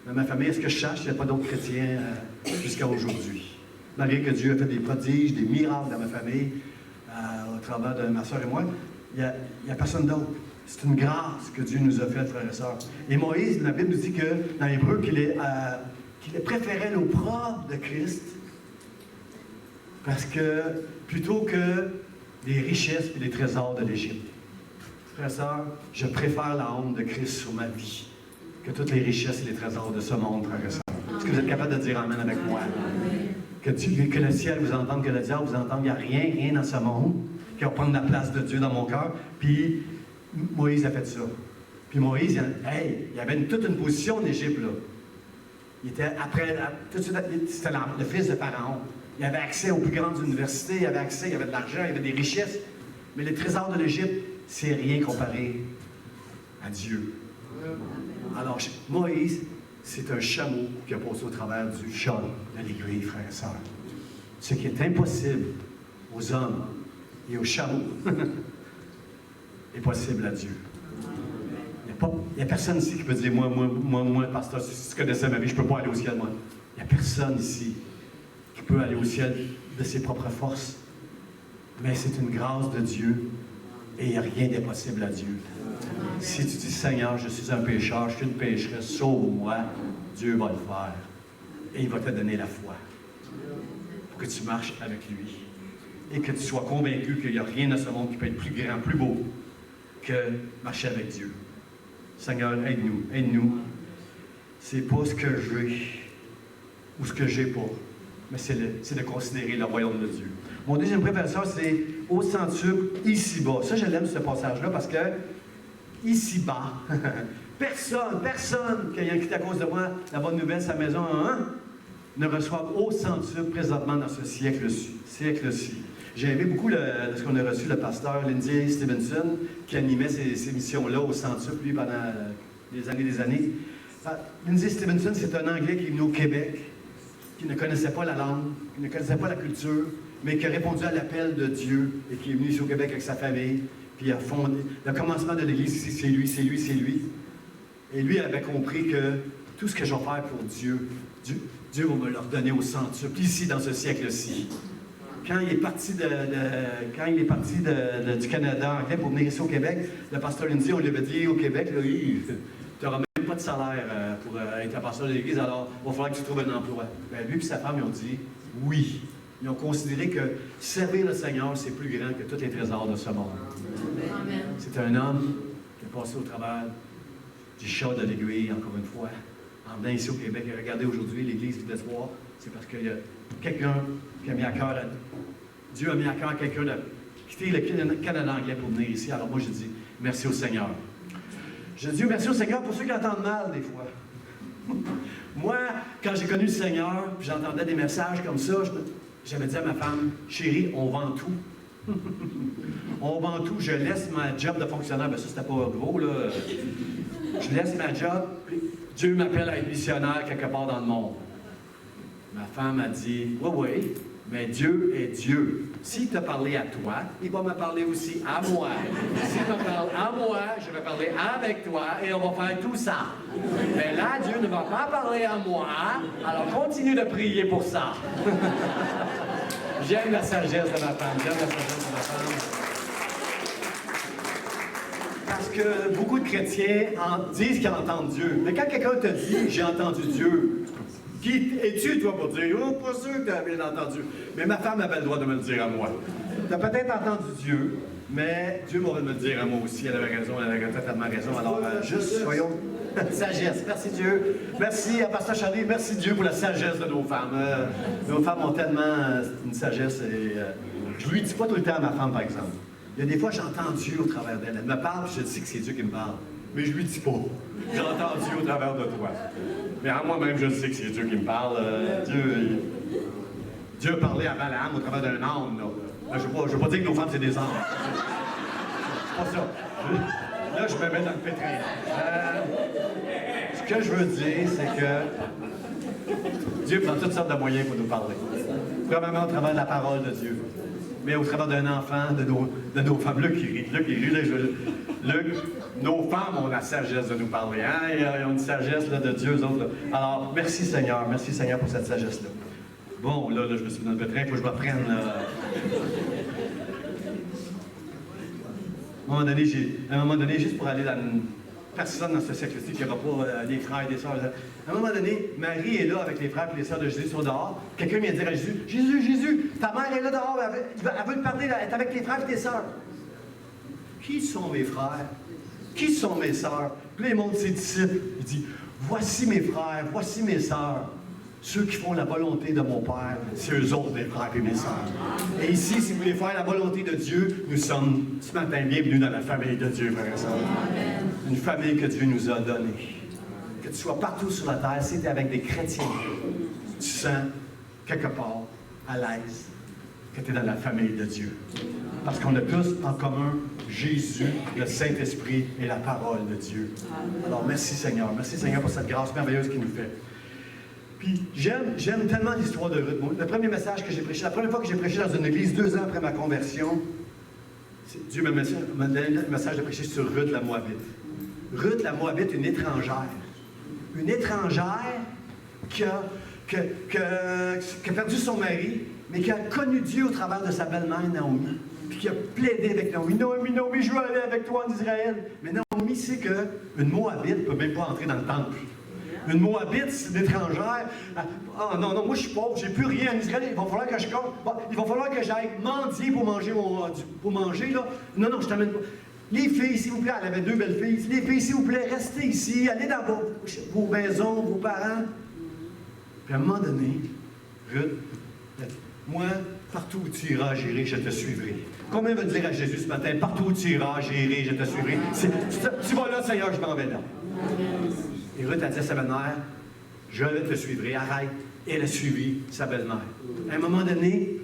Dans ma famille, est-ce que je sache qu'il n'y a pas d'autres chrétiens jusqu'à aujourd'hui? Malgré que Dieu a fait des prodiges, des miracles dans ma famille, au travers de ma soeur et moi, il n'y a personne d'autre. C'est une grâce que Dieu nous a faite, frères et sœurs. Et Moïse, la Bible nous dit que, dans l'Hébreu, qu'il préférait l'opprobre de Christ, parce que, plutôt que les richesses et les trésors de l'Égypte. Frères et sœurs, je préfère la honte de Christ sur ma vie que toutes les richesses et les trésors de ce monde, frères et sœurs. Est-ce que vous êtes capable de dire Amen avec moi? Que le ciel vous entende, que le diable vous entende. Il n'y a rien dans ce monde qui va prendre la place de Dieu dans mon cœur. Puis Moïse a fait ça. Puis Moïse, il y avait toute une position en Égypte, là. Il était tout de suite, c'était le fils de Pharaon. Il avait accès aux plus grandes universités, il avait de l'argent, il avait des richesses. Mais les trésors de l'Égypte, c'est rien comparé à Dieu. Alors, Moïse, c'est un chameau qui a passé au travers du chat de l'aiguille, frères et sœurs. Ce qui est impossible aux hommes et aux chameaux est possible à Dieu. Il n'y a personne ici qui peut dire, moi, pasteur, si tu connaissais ma vie, je ne peux pas aller au ciel, moi. Il n'y a personne ici qui peut aller au ciel de ses propres forces. Mais c'est une grâce de Dieu et il n'y a rien d'impossible à Dieu. Si tu dis, Seigneur, je suis un pécheur, je suis une pécheresse, sauve-moi, Dieu va le faire. Et il va te donner la foi pour que tu marches avec lui. Et que tu sois convaincu qu'il n'y a rien dans ce monde qui peut être plus grand, plus beau que marcher avec Dieu. Seigneur, aide-nous. C'est pas ce que j'ai ou ce que j'ai pas, mais c'est de considérer le royaume de Dieu. Mon deuxième préparation, c'est au centuple, ici-bas. Ça, je l'aime, ce passage-là, parce que ici-bas, personne qui a quitté à cause de moi la bonne nouvelle, sa maison, ne reçoit au centuple présentement dans ce siècle-ci. J'ai aimé beaucoup ce qu'on a reçu le pasteur Lindsay Stevenson, qui animait ces missions-là au centuple, lui, pendant des années. Lindsay Stevenson, c'est un Anglais qui est venu au Québec, qui ne connaissait pas la langue, qui ne connaissait pas la culture, mais qui a répondu à l'appel de Dieu et qui est venu ici au Québec avec sa famille, puis il a fondé. Le commencement de l'Église ici, c'est lui. Et lui avait compris que tout ce que je vais faire pour Dieu va me le redonner au centuple, ici, dans ce siècle-ci. Quand il est parti du Canada anglais pour venir ici au Québec, le pasteur Lindsay, on lui avait dit au Québec, tu n'auras même pas de salaire pour être un pasteur de l'Église, alors il va falloir que tu trouves un emploi. Bien, lui et sa femme, ils ont dit oui. Ils ont considéré que servir le Seigneur, c'est plus grand que tous les trésors de ce monde. Amen. C'est un homme qui est passé au travers du chat de l'aiguille, encore une fois, en venant ici au Québec. Et regardez aujourd'hui l'Église du soir, c'est parce qu'il y a quelqu'un qui a mis à cœur, Dieu a mis à cœur quelqu'un de quitter le Canada anglais pour venir ici. Alors moi, je dis merci au Seigneur. Je dis merci au Seigneur pour ceux qui entendent mal, des fois. Moi, quand j'ai connu le Seigneur, puis j'entendais des messages comme ça, j'avais dit à ma femme, chérie, on vend tout. On vend tout. Je laisse ma job de fonctionnaire. Ben ça, c'était pas gros, là. Je laisse ma job. Dieu m'appelle à être missionnaire quelque part dans le monde. Ma femme a dit, oui, mais Dieu est Dieu. S'il t'a parlé à toi, il va me parler aussi à moi. S'il me parle à moi, je vais parler avec toi et on va faire tout ça. Mais là, Dieu ne va pas parler à moi, alors continue de prier pour ça. J'aime la sagesse de ma femme. Parce que beaucoup de chrétiens disent qu'ils entendent Dieu. Mais quand quelqu'un te dit « j'ai entendu Dieu », qui es-tu, toi, pour dire « oh, pas sûr que tu as bien entendu ». Mais ma femme avait le droit de me le dire à moi. Tu as peut-être entendu Dieu, mais Dieu m'aurait de me le dire à moi aussi. Elle avait raison, elle avait totalement raison. Alors, juste, soyons sagesse. Merci Dieu. Merci à Pasteur Charlie. Merci Dieu pour la sagesse de nos femmes. Nos femmes ont tellement une sagesse. Et, je lui dis pas tout le temps à ma femme, par exemple. Il y a des fois, j'entends Dieu au travers d'elle. Elle me parle, je sais que c'est Dieu qui me parle. Mais je lui dis pas. J'entends Dieu au travers de toi. Mais à moi-même, je sais que c'est Dieu qui me parle. Dieu a parlé à Balaam au travers d'un âne. Je ne veux pas dire que nos femmes, c'est des ânes. C'est pas ça. Là, je me mets dans le pétrin. Ce que je veux dire, c'est que Dieu prend toutes sortes de moyens pour nous parler. Premièrement, au travers de la parole de Dieu. Mais au travers d'un enfant, de nos femmes. Luc, il rit. Nos femmes ont la sagesse de nous parler. Hein? Ils ont une sagesse là, de Dieu, eux autres. Là. Alors, merci Seigneur pour cette sagesse-là. Bon, là, je me suis mis dans le pétrin, il faut que je me prenne. À un moment donné, juste pour aller dans une personne dans ce siècle-ci qui n'aura pas des frères et des sœurs. À un moment donné, Marie est là avec les frères et les sœurs de Jésus, sont dehors. Quelqu'un vient dire à Jésus, Jésus, ta mère est là dehors, elle veut te parler, elle est avec tes frères et tes sœurs. Qui sont mes frères? Qui sont mes sœurs? Puis là, il montre ses disciples. Il dit, voici mes frères, voici mes sœurs. Ceux qui font la volonté de mon Père, c'est eux autres, mes frères et mes sœurs. Et ici, si vous voulez faire la volonté de Dieu, nous sommes ce matin bienvenus dans la famille de Dieu, frères et sœurs. Une famille que Dieu nous a donnée. Que tu sois partout sur la terre, si tu es avec des chrétiens, tu sens quelque part à l'aise que tu es dans la famille de Dieu. Parce qu'on a tous en commun Jésus, le Saint-Esprit et la parole de Dieu. Alors, merci Seigneur. Merci Seigneur pour cette grâce merveilleuse qu'il nous fait. Puis, j'aime tellement l'histoire de Ruth. Le premier message que j'ai prêché, la première fois que j'ai prêché dans une église, 2 ans après ma conversion, Dieu m'a donné le message de prêcher sur Ruth la Moabite. Ruth la Moabite, une étrangère. Une étrangère qui a perdu son mari, mais qui a connu Dieu au travers de sa belle-mère Naomi. Puis qui a plaidé avec Naomi. Naomi, je veux aller avec toi en Israël. Mais Naomi sait qu'une Moabite ne peut même pas entrer dans le temple. Une Moabite, c'est une étrangère. Ah non, moi je suis pauvre, j'ai plus rien en Israël, il va falloir que je compte. Il va falloir que j'aille mendier pour manger, là. Non, je t'amène pas. Les filles, s'il vous plaît, elle avait 2 belles filles. Les filles, s'il vous plaît, restez ici, allez dans vos maisons, vos parents. Puis à un moment donné, Ruth, moi, partout où tu iras, j'irai, je te suivrai. Combien va dire à Jésus ce matin, partout où tu iras, j'irai, je te suivrai. Tu vas là, Seigneur, je m'en vais là. Et Ruth a dit à sa belle-mère, je te suivrai, arrête. Et elle a suivi sa belle-mère. À un moment donné,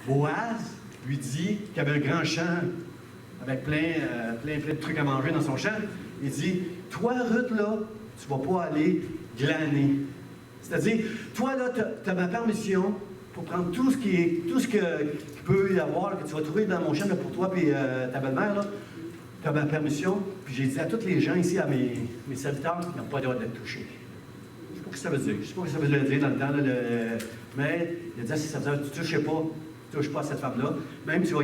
Boaz lui dit qu'il y avait un grand champ avec plein de trucs à manger dans son champ. Il dit, toi, Ruth, là, tu ne vas pas aller glaner. C'est-à-dire, toi, là, tu as ma permission pour prendre tout ce qu'il peut y avoir, que tu vas trouver dans mon champ là, pour toi et ta belle-mère, là. Tu as ma permission. Puis j'ai dit à tous les gens ici, à mes serviteurs, ils n'ont pas le droit d'être touchés. Je ne sais pas ce que ça veut dire. Je ne sais pas ce que ça veut dire dans le temps. Là, mais il a dit à ses serviteurs, tu ne touches pas à cette femme-là. Même tu vas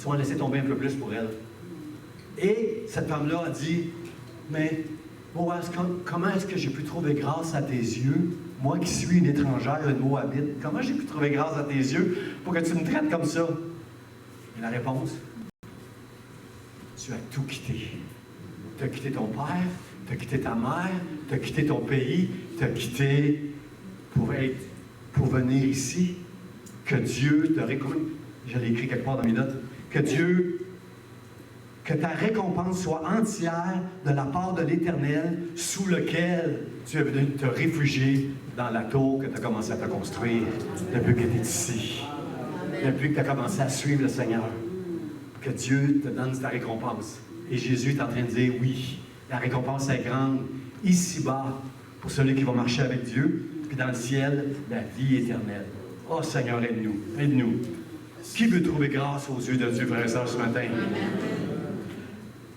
en laisser tomber un peu plus pour elle. Et cette femme-là a dit, mais Boaz, comment est-ce que j'ai pu trouver grâce à tes yeux, moi qui suis une étrangère, une Moabite, comment j'ai pu trouver grâce à tes yeux pour que tu me traites comme ça? Et la réponse, tu as tout quitté. Tu as quitté ton père, tu as quitté ta mère, tu as quitté ton pays, tu as quitté pour venir ici. Que Dieu te récompense. Je l'ai écrit quelque part dans mes notes. Que ta récompense soit entière de la part de l'Éternel, sous lequel tu es venu te réfugier dans la tour que tu as commencé à te construire depuis que tu es ici. Depuis que tu as commencé à suivre le Seigneur. Que Dieu te donne ta récompense. Et Jésus est en train de dire, oui, la récompense est grande, ici-bas, pour celui qui va marcher avec Dieu, puis dans le ciel, la vie éternelle. Oh Seigneur, aide-nous, aide-nous. Qui veut trouver grâce aux yeux de Dieu, frères et sœurs, ce matin?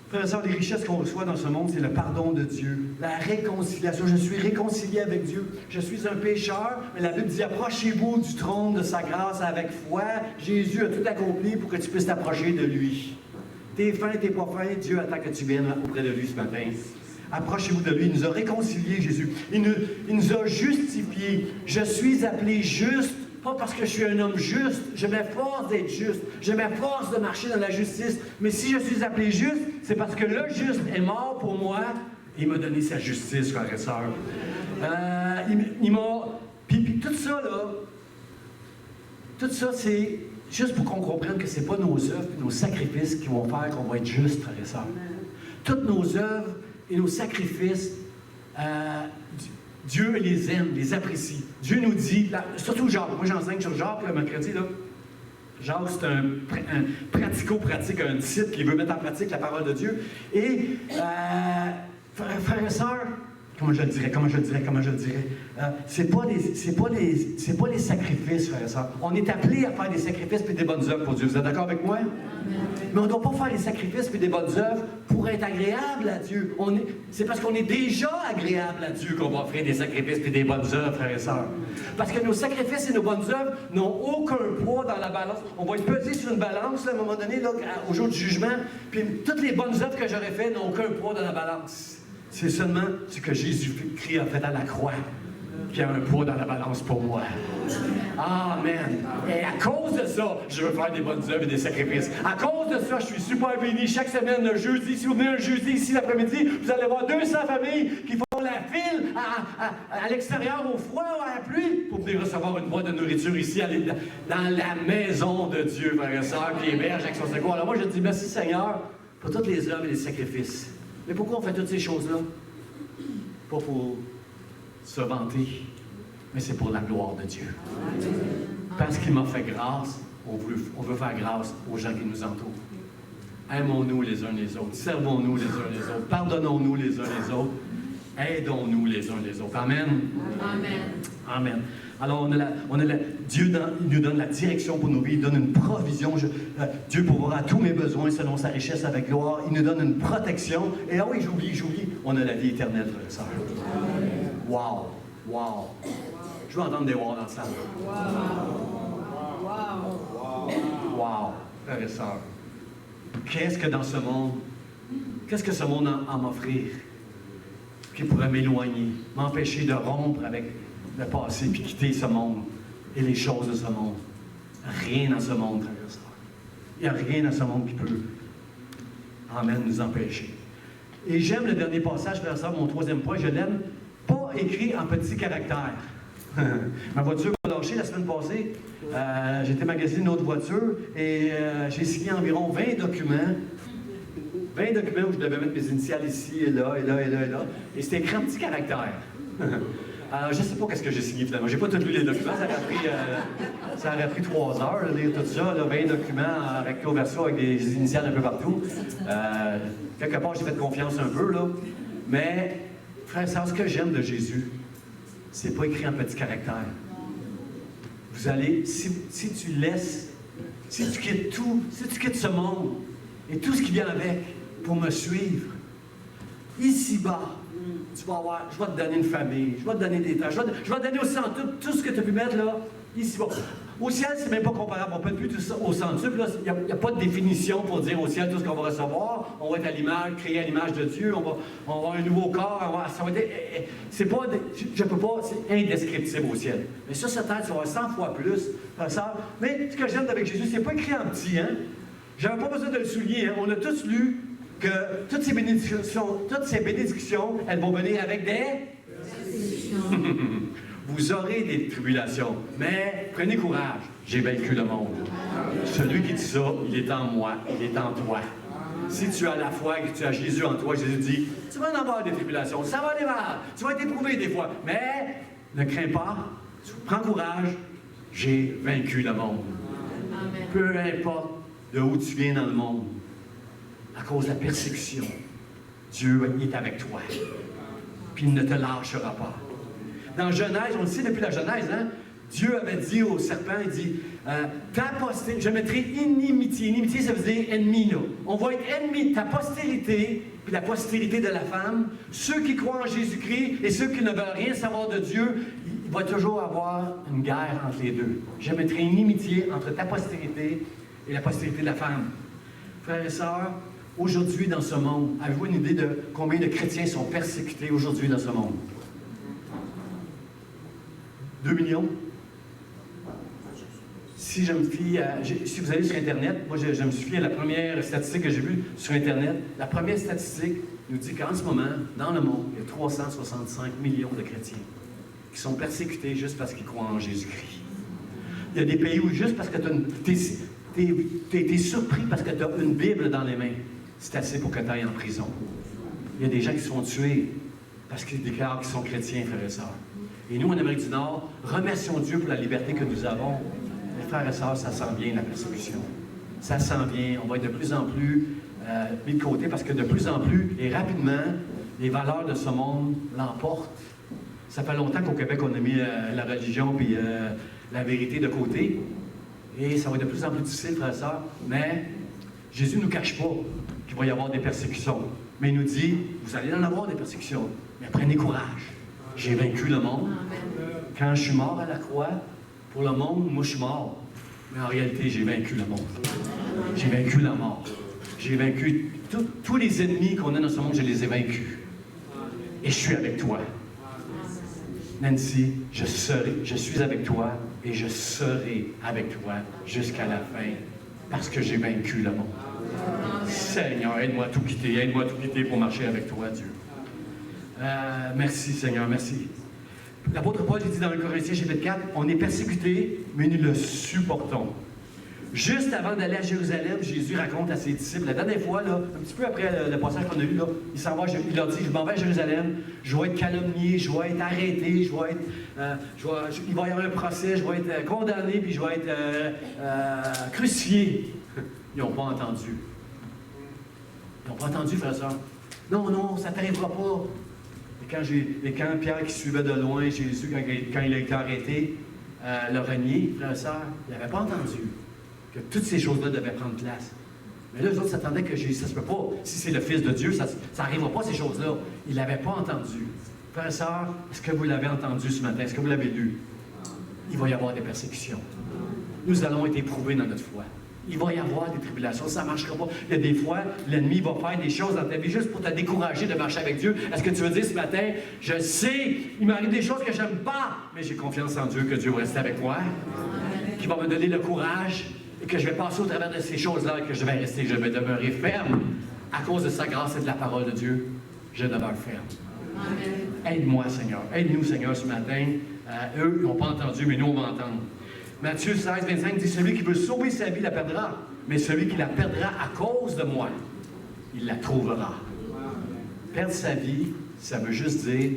Frères et sœurs, les richesses qu'on reçoit dans ce monde, c'est le pardon de Dieu, la réconciliation. Je suis réconcilié avec Dieu. Je suis un pécheur, mais la Bible dit, approchez-vous du trône de sa grâce avec foi. Jésus a tout accompli pour que tu puisses t'approcher de lui. T'es faim, t'es pas faim, Dieu attend que tu viennes auprès de lui ce matin. Approchez-vous de lui. Il nous a réconciliés, Jésus. Il nous a justifiés. Je suis appelé juste, pas parce que je suis un homme juste. Je m'efforce d'être juste. Je m'efforce de marcher dans la justice. Mais si je suis appelé juste, c'est parce que le juste est mort pour moi. Et il m'a donné sa justice, frères et sœurs. Il m'a... Puis tout ça, là, tout ça, c'est juste pour qu'on comprenne que ce n'est pas nos œuvres et nos sacrifices qui vont faire qu'on va être juste, frères et sœurs. Toutes nos œuvres et nos sacrifices, Dieu les aime, les apprécie. Dieu nous dit, surtout Jacques, moi j'enseigne sur Jacques le mercredi, là. Jacques, c'est un pratico-pratique, un disciple qui veut mettre en pratique la parole de Dieu. Et, frères et sœurs, comment je le dirais? C'est pas les sacrifices, frères et sœurs. On est appelé à faire des sacrifices et des bonnes œuvres pour Dieu. Vous êtes d'accord avec moi? Mais on ne doit pas faire des sacrifices et des bonnes œuvres pour être agréable à Dieu. C'est parce qu'on est déjà agréable à Dieu qu'on va offrir des sacrifices et des bonnes œuvres, frères et sœurs. Parce que nos sacrifices et nos bonnes œuvres n'ont aucun poids dans la balance. On va être pesé sur une balance, là, à un moment donné, là, au jour du jugement, puis toutes les bonnes œuvres que j'aurais faites n'ont aucun poids dans la balance. C'est seulement ce que Jésus-Christ a fait à la croix. qui a un poids dans la balance pour moi. Amen. Et à cause de ça, je veux faire des bonnes œuvres et des sacrifices. À cause de ça, je suis super béni. Chaque semaine, le jeudi, si vous venez un jeudi ici l'après-midi, vous allez voir 200 familles qui font la file à l'extérieur, au froid ou à la pluie, pour venir recevoir une boîte de nourriture ici, aller dans la maison de Dieu, frères et sœurs, qui héberge avec son secours. Alors moi, je dis merci Seigneur pour toutes les œuvres et les sacrifices. Mais pourquoi on fait toutes ces choses-là? Pas pour se vanter, mais c'est pour la gloire de Dieu. Parce qu'il m'a fait grâce, on veut faire grâce aux gens qui nous entourent. Aimons-nous les uns les autres, servons-nous les uns les autres, pardonnons-nous les uns les autres, aidons-nous les uns les autres. Amen. Amen. Amen. Alors, Dieu il nous donne la direction pour nos vies, il donne une provision. Dieu pourvoira tous mes besoins selon sa richesse avec gloire. Il nous donne une protection. Et ah oui, j'oublie, on a la vie éternelle, frère et sœur. Wow! Wow! Je veux entendre des wow dans la salle. Wow! Frère et sœur. Qu'est-ce que dans ce monde, qu'est-ce que ce monde a à m'offrir qui pourrait m'éloigner, m'empêcher de rompre avec le passé puis quitter ce monde et les choses de ce monde? Rien dans ce monde, frère et sœur. Il n'y a rien dans ce monde qui peut, amen, nous empêcher. Et j'aime le dernier passage, frère et sœur, mon troisième point, je l'aime, pas écrit en petits caractères. Ma voiture m'a lâché la semaine passée. J'ai été magasiner une autre voiture et j'ai signé environ 20 documents. 20 documents où je devais mettre mes initiales ici et là, et là, et là, et là. Et c'était écrit en petits caractères. Je ne sais pas qu'est-ce que j'ai signé finalement. Je n'ai pas tout lu les documents. Ça aurait pris 3 heures de lire tout ça. Là, 20 documents en recto verso avec des initiales un peu partout. Quelque part, j'ai fait confiance un peu, là. Mais, frère et sœur, ce que j'aime de Jésus, c'est pas écrit en petits caractères. Vous allez, si tu laisses, si tu quittes tout, si tu quittes ce monde et tout ce qui vient avec pour me suivre, ici-bas, tu vas avoir, je vais te donner une famille, je vais te donner des tâches, je vais te donner au centre tout ce que tu as pu mettre là, ici-bas. Au ciel, c'est même pas comparable, on ne peut plus tout ça au centre. Il n'y a pas de définition pour dire au ciel tout ce qu'on va recevoir. On va être à l'image, créé à l'image de Dieu, on va avoir un nouveau corps, ça va être, c'est pas, je peux pas, c'est indescriptible au ciel. Mais sur cette terre, tu vas avoir 100 fois plus, ça. Mais ce que j'aime avec Jésus, c'est pas écrit en petit, hein. J'avais pas besoin de le souligner, hein. On a tous lu que toutes ces bénédictions, elles vont venir avec des... Vous aurez des tribulations, mais prenez courage, j'ai vaincu le monde. Celui qui dit ça, il est en moi, il est en toi. Si tu as la foi et que tu as Jésus en toi, Jésus dit, tu vas en avoir des tribulations, ça va aller mal, tu vas être éprouvé des fois, mais ne crains pas, prends courage, j'ai vaincu le monde. Amen. Peu importe de où tu viens dans le monde, à cause de la persécution, Dieu est avec toi, puis il ne te lâchera pas. Dans Genèse, on le sait depuis la Genèse, hein? Dieu avait dit au serpent, il dit, ta postérité, je mettrai inimitié. Inimitié, ça veut dire ennemi, là. On va être ennemi, ta postérité, puis la postérité de la femme, ceux qui croient en Jésus-Christ et ceux qui ne veulent rien savoir de Dieu, il va toujours avoir une guerre entre les deux. Je mettrai inimitié entre ta postérité et la postérité de la femme. Frères et sœurs, aujourd'hui dans ce monde, avez-vous une idée de combien de chrétiens sont persécutés aujourd'hui dans ce monde? 2 millions. Si je me fie si vous allez sur Internet, moi je me suis fié à la première statistique que j'ai vue sur Internet. La première statistique nous dit qu'en ce moment, dans le monde, il y a 365 millions de chrétiens qui sont persécutés juste parce qu'ils croient en Jésus-Christ. Il y a des pays où juste parce que tu es surpris parce que tu as une Bible dans les mains, c'est assez pour que tu ailles en prison. Il y a des gens qui se font tuer parce qu'ils déclarent qu'ils sont chrétiens, frères et sœurs. Et nous, en Amérique du Nord, remercions Dieu pour la liberté que nous avons. Mes frères et sœurs, ça sent bien la persécution. Ça sent bien. On va être de plus en plus mis de côté parce que de plus en plus et rapidement, les valeurs de ce monde l'emportent. Ça fait longtemps qu'au Québec, on a mis la religion et la vérité de côté. Et ça va être de plus en plus difficile, frères et sœurs. Mais Jésus ne nous cache pas qu'il va y avoir des persécutions. Mais il nous dit, vous allez en avoir des persécutions. Mais prenez courage. J'ai vaincu le monde. Quand je suis mort à la croix, pour le monde, moi je suis mort. Mais en réalité, j'ai vaincu le monde. J'ai vaincu la mort. J'ai vaincu tous les ennemis qu'on a dans ce monde, je les ai vaincus. Et je suis avec toi. Nancy, je suis avec toi et je serai avec toi jusqu'à la fin parce que j'ai vaincu le monde. Seigneur, aide-moi à tout quitter pour marcher avec toi, Dieu. Merci, Seigneur, merci. L'apôtre Paul dit dans le Corinthiens chapitre 4, on est persécuté, mais nous le supportons. Juste avant d'aller à Jérusalem, Jésus raconte à ses disciples, la dernière fois, là, un petit peu après le passage qu'on a eu, là, il leur dit, je m'en vais à Jérusalem, je vais être calomnié, je vais être arrêté, il va y avoir un procès, je vais être condamné, puis je vais être crucifié. Ils n'ont pas entendu. Ils n'ont pas entendu, frère et soeur. Non, ça ne t'arrivera pas. Et quand Pierre, qui suivait de loin Jésus, quand il a été arrêté, le renier, frère et soeur, il n'avait pas entendu que toutes ces choses-là devaient prendre place. Mais là, les autres s'attendaient que Jésus, ça se peut pas. Si c'est le Fils de Dieu, ça n'arrivera pas, ces choses-là. Ils ne l'avaient pas entendu. Frère et soeur, est-ce que vous l'avez entendu ce matin? Est-ce que vous l'avez lu? Il va y avoir des persécutions. Nous allons être éprouvés dans notre foi. Il va y avoir des tribulations, ça ne marchera pas. Il y a des fois, l'ennemi va faire des choses dans ta vie juste pour te décourager de marcher avec Dieu. Est-ce que tu veux dire ce matin, je sais, il m'arrive des choses que je n'aime pas, mais j'ai confiance en Dieu que Dieu va rester avec moi, qu'il va me donner le courage et que je vais passer au travers de ces choses-là et que je vais demeurer ferme à cause de sa grâce et de la parole de Dieu. Je demeure ferme. Aide-moi, Seigneur. Aide-nous, Seigneur, ce matin. Eux, ils n'ont pas entendu, mais nous, on va entendre. Matthieu 16, 25 dit, celui qui veut sauver sa vie la perdra, mais celui qui la perdra à cause de moi, il la trouvera. Perdre sa vie, ça veut juste dire,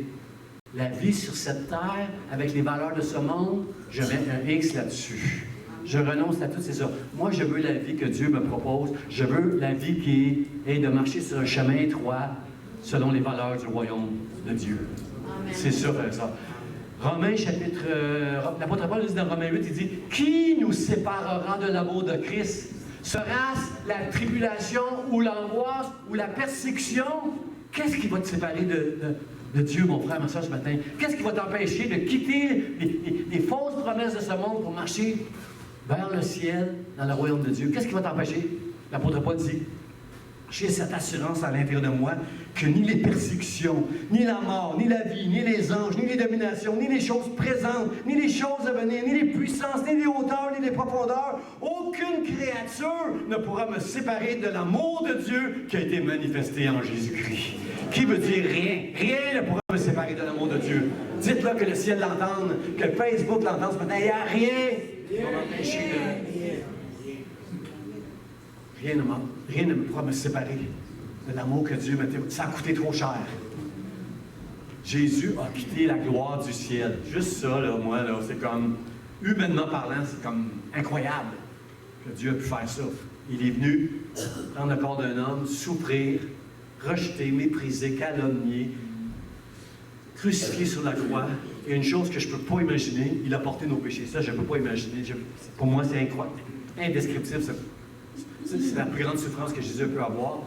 la vie sur cette terre, avec les valeurs de ce monde, je mets un X là-dessus. Je renonce à toutes ces choses. Moi, je veux la vie que Dieu me propose. Je veux la vie qui est de marcher sur un chemin étroit, selon les valeurs du royaume de Dieu. C'est ça, ça. Romains chapitre... l'apôtre Paul dit dans Romains 8, il dit « Qui nous séparera de l'amour de Christ? Sera-ce la tribulation ou l'angoisse ou la persécution? » Qu'est-ce qui va te séparer de Dieu, mon frère, ma soeur, ce matin? Qu'est-ce qui va t'empêcher de quitter les fausses promesses de ce monde pour marcher vers le ciel, dans le royaume de Dieu? Qu'est-ce qui va t'empêcher? L'apôtre Paul dit « J'ai cette assurance à l'intérieur de moi que ni les persécutions, ni la mort, ni la vie, ni les anges, ni les dominations, ni les choses présentes, ni les choses à venir, ni les puissances, ni les hauteurs, ni les profondeurs, aucune créature ne pourra me séparer de l'amour de Dieu qui a été manifesté en Jésus-Christ. » Qui veut dire rien. Rien ne pourra me séparer de l'amour de Dieu. Dites-le que le ciel l'entende, que Facebook l'entende ce matin. Il n'y a rien qui va m'empêcher de... Rien ne pourra me séparer de l'amour que Dieu m'a donné. Ça a coûté trop cher. Jésus a quitté la gloire du ciel. Juste ça, là, moi, là, c'est comme, humainement parlant, c'est comme incroyable que Dieu a pu faire ça. Il est venu prendre le corps d'un homme, souffrir, rejeté, méprisé, calomnié, crucifié sur la croix. Et une chose que je ne peux pas imaginer, il a porté nos péchés. Ça, je ne peux pas imaginer. Pour moi, c'est incroyable, indescriptible. C'est la plus grande souffrance que Jésus peut avoir.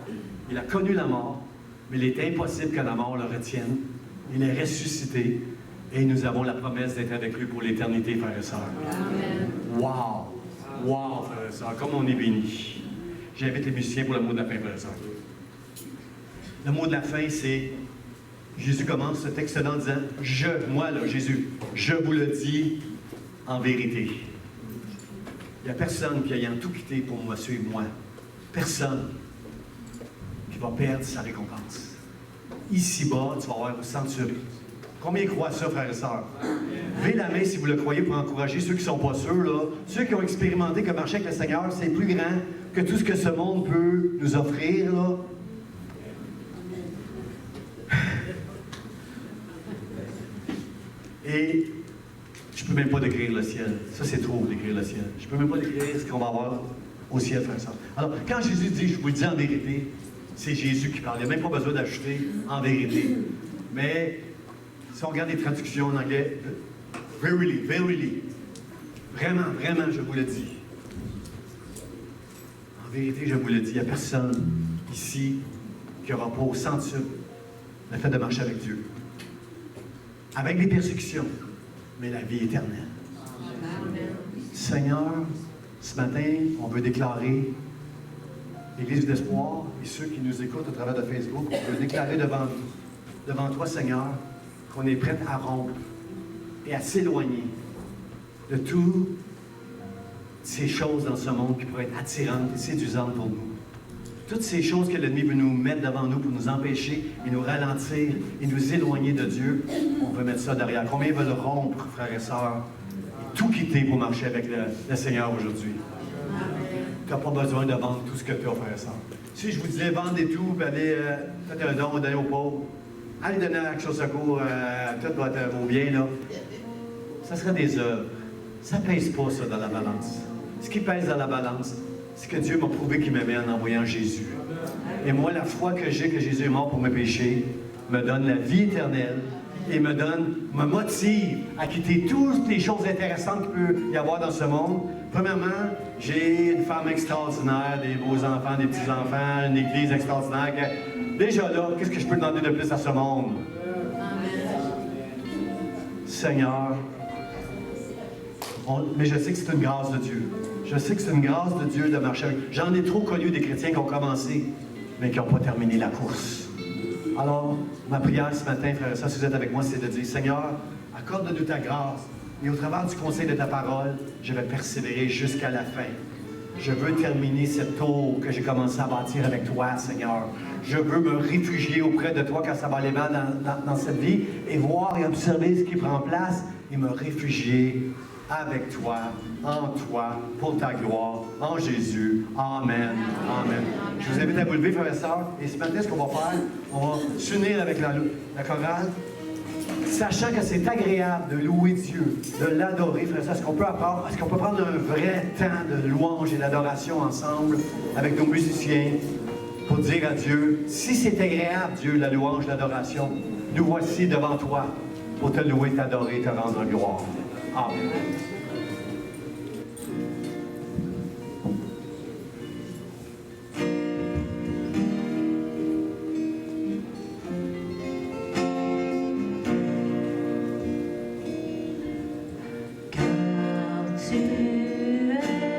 Il a connu la mort, mais il est impossible que la mort le retienne. Il est ressuscité et nous avons la promesse d'être avec lui pour l'éternité, frères et sœurs. Amen. Wow! Wow, frères et sœurs, comme on est bénis. J'invite les musiciens pour le mot de la fin, frères et sœurs. Le mot de la fin, c'est... Jésus commence ce texte-là en disant « moi, là, Jésus, je vous le dis en vérité. » Il n'y a personne qui ayant tout quitté pour me suivre, moi. Personne qui va perdre sa récompense. Ici-bas, tu vas avoir au century. Combien croient ça, frères et sœurs? Levez la main si vous le croyez pour encourager ceux qui ne sont pas sûrs, là. Ceux qui ont expérimenté que marcher avec le Seigneur, c'est plus grand que tout ce que ce monde peut nous offrir, là. Et je ne peux même pas décrire le ciel. Ça, c'est trop, décrire le ciel. Je ne peux même pas décrire ce qu'on va avoir au ciel, frère et sœur. Alors, quand Jésus dit « je vous le dis en vérité », c'est Jésus qui parle. Il n'y a même pas besoin d'ajouter « en vérité ». Mais, si on regarde les traductions en anglais, « verily, verily », vraiment, vraiment, je vous le dis. En vérité, je vous le dis, il n'y a personne ici qui n'aura pas au centuple le fait de marcher avec Dieu. Avec des persécutions, mais la vie éternelle. Amen. Seigneur, ce matin, on veut déclarer l'Église d'Espoir et ceux qui nous écoutent au travers de Facebook, on veut déclarer devant toi, Seigneur, qu'on est prêt à rompre et à s'éloigner de toutes ces choses dans ce monde qui pourraient être attirantes et séduisantes pour nous. Toutes ces choses que l'ennemi veut nous mettre devant nous pour nous empêcher et nous ralentir et nous éloigner de Dieu, on veut mettre ça derrière. Combien veulent rompre, frères et sœurs, et tout quitter pour marcher avec le Seigneur aujourd'hui? Tu n'as pas besoin de vendre tout ce que tu as, frères et sœurs. Si je vous disais, vendez tout, puis allez, faites un don, donnez aux pauvres, allez donner à Action Secours, tout vos biens, là, ça serait des œuvres. Ça ne pèse pas, ça, dans la balance. Ce qui pèse dans la balance, c'est que Dieu m'a prouvé qu'il m'aimait en envoyant Jésus. Et moi, la foi que j'ai que Jésus est mort pour mes péchés me donne la vie éternelle et me motive à quitter toutes les choses intéressantes qu'il peut y avoir dans ce monde. Premièrement, j'ai une femme extraordinaire, des beaux enfants, des petits-enfants, une église extraordinaire. Déjà là, qu'est-ce que je peux demander de plus à ce monde? Seigneur, mais je sais que c'est une grâce de Dieu. Je sais que c'est une grâce de Dieu de marcher avec. J'en ai trop connu des chrétiens qui ont commencé, mais qui n'ont pas terminé la course. Alors, ma prière ce matin, frère et sœurs, si vous êtes avec moi, c'est de dire, Seigneur, accorde-nous ta grâce. Et au travers du conseil de ta parole, je vais persévérer jusqu'à la fin. Je veux terminer cette tour que j'ai commencé à bâtir avec toi, Seigneur. Je veux me réfugier auprès de toi quand ça va aller mal dans cette vie et voir et observer ce qui prend place et me réfugier avec toi, en toi, pour ta gloire, en Jésus. Amen. Amen. Je vous invite à vous lever, frères et sœurs. Et ce matin, ce qu'on va faire, on va s'unir avec la chorale, sachant que c'est agréable de louer Dieu, de l'adorer, frères et sœurs. Est-ce qu'on peut prendre un vrai temps de louange et d'adoration ensemble avec nos musiciens pour dire à Dieu, si c'est agréable, Dieu, la louange, l'adoration, nous voici devant toi pour te louer, t'adorer, te rendre gloire. Amen. Au-dessus de la terre.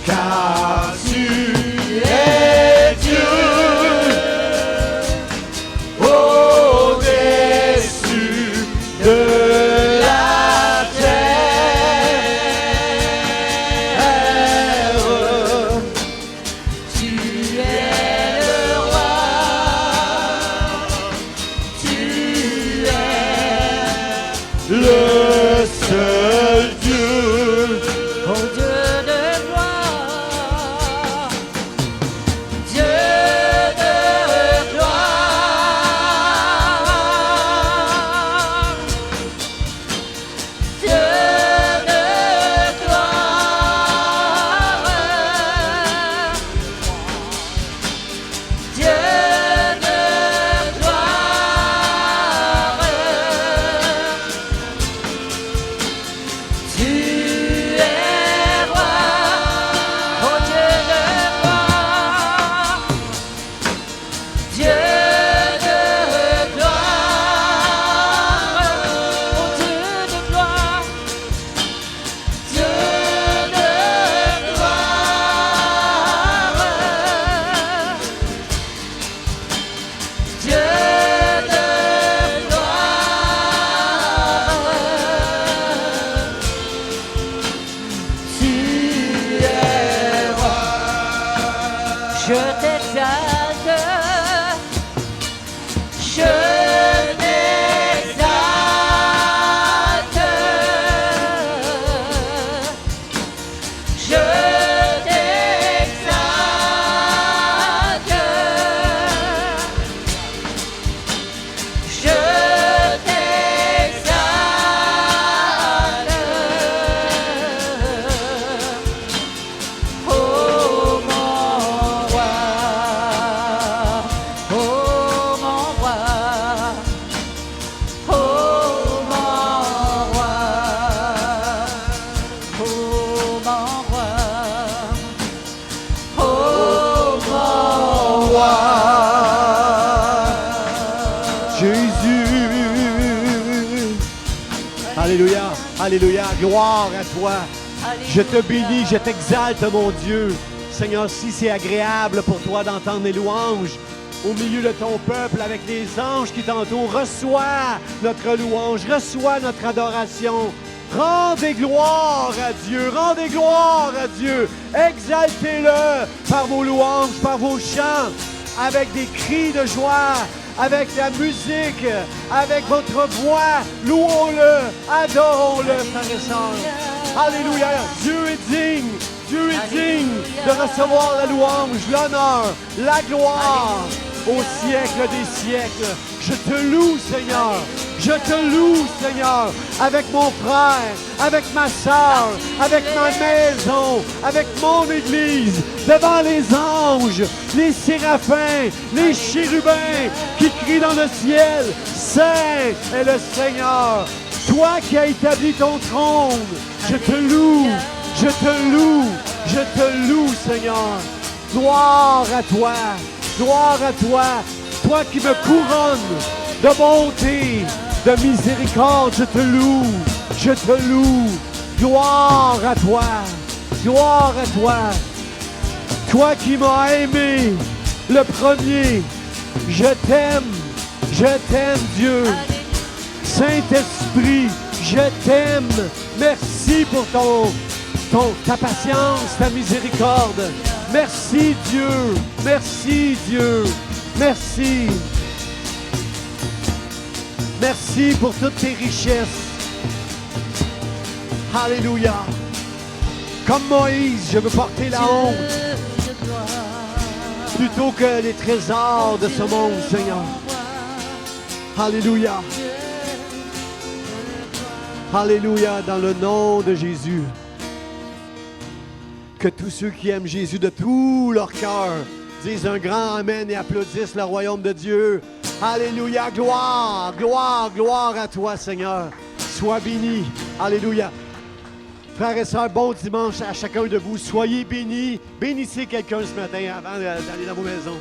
car tu es Dieu au-dessus de la terre. Tu es le roi, tu es le seul Dieu. Oh Dieu de gloire, Dieu de gloire, Dieu de gloire, Dieu de gloire, tu es roi, oh Dieu de gloire, Dieu de gloire, oh Dieu de gloire, Dieu de gloire, Dieu de gloire. Tu es roi, je t'exalte, je t'exalte, je t'exalte, je t'exalte. Oh mon roi, oh mon roi, oh mon roi, oh mon roi, oh mon roi. Jésus. Alléluia, alléluia, gloire à toi. Je te bénis, je t'exalte, mon Dieu. Seigneur, si c'est agréable pour toi d'entendre les louanges au milieu de ton peuple avec les anges qui t'entourent, reçois notre louange, reçois notre adoration. Rendez gloire à Dieu, rendez gloire à Dieu. Exaltez-le par vos louanges, par vos chants, avec des cris de joie, avec la musique, avec votre voix. Louons-le, adorons-le, frères et sœurs. Alléluia. Dieu est digne. Dieu est digne de recevoir la louange, l'honneur, la gloire au siècle des siècles. Je te loue, Seigneur. Je te loue, Seigneur, avec mon frère, avec ma sœur, avec ma maison, avec mon église, devant les anges, les séraphins, les chérubins qui crient dans le ciel. Saint est le Seigneur. Toi qui as établi ton trône, je te loue, je te loue, je te loue, Seigneur. Gloire à toi, toi qui me couronnes de bonté, de miséricorde, je te loue, je te loue. Gloire à toi, toi qui m'as aimé le premier. Je t'aime Dieu. Saint-Esprit, je t'aime. Merci pour ta patience, ta miséricorde. Merci Dieu, merci Dieu, merci. Merci pour toutes tes richesses. Alléluia. Comme Moïse, je veux porter la honte plutôt que les trésors de ce monde, Seigneur. Alléluia. Alléluia, dans le nom de Jésus. Que tous ceux qui aiment Jésus de tout leur cœur disent un grand amen et applaudissent le royaume de Dieu. Alléluia, gloire, gloire, gloire à toi, Seigneur. Sois béni. Alléluia. Frères et sœurs, bon dimanche à chacun de vous. Soyez bénis. Bénissez quelqu'un ce matin avant d'aller dans vos maisons.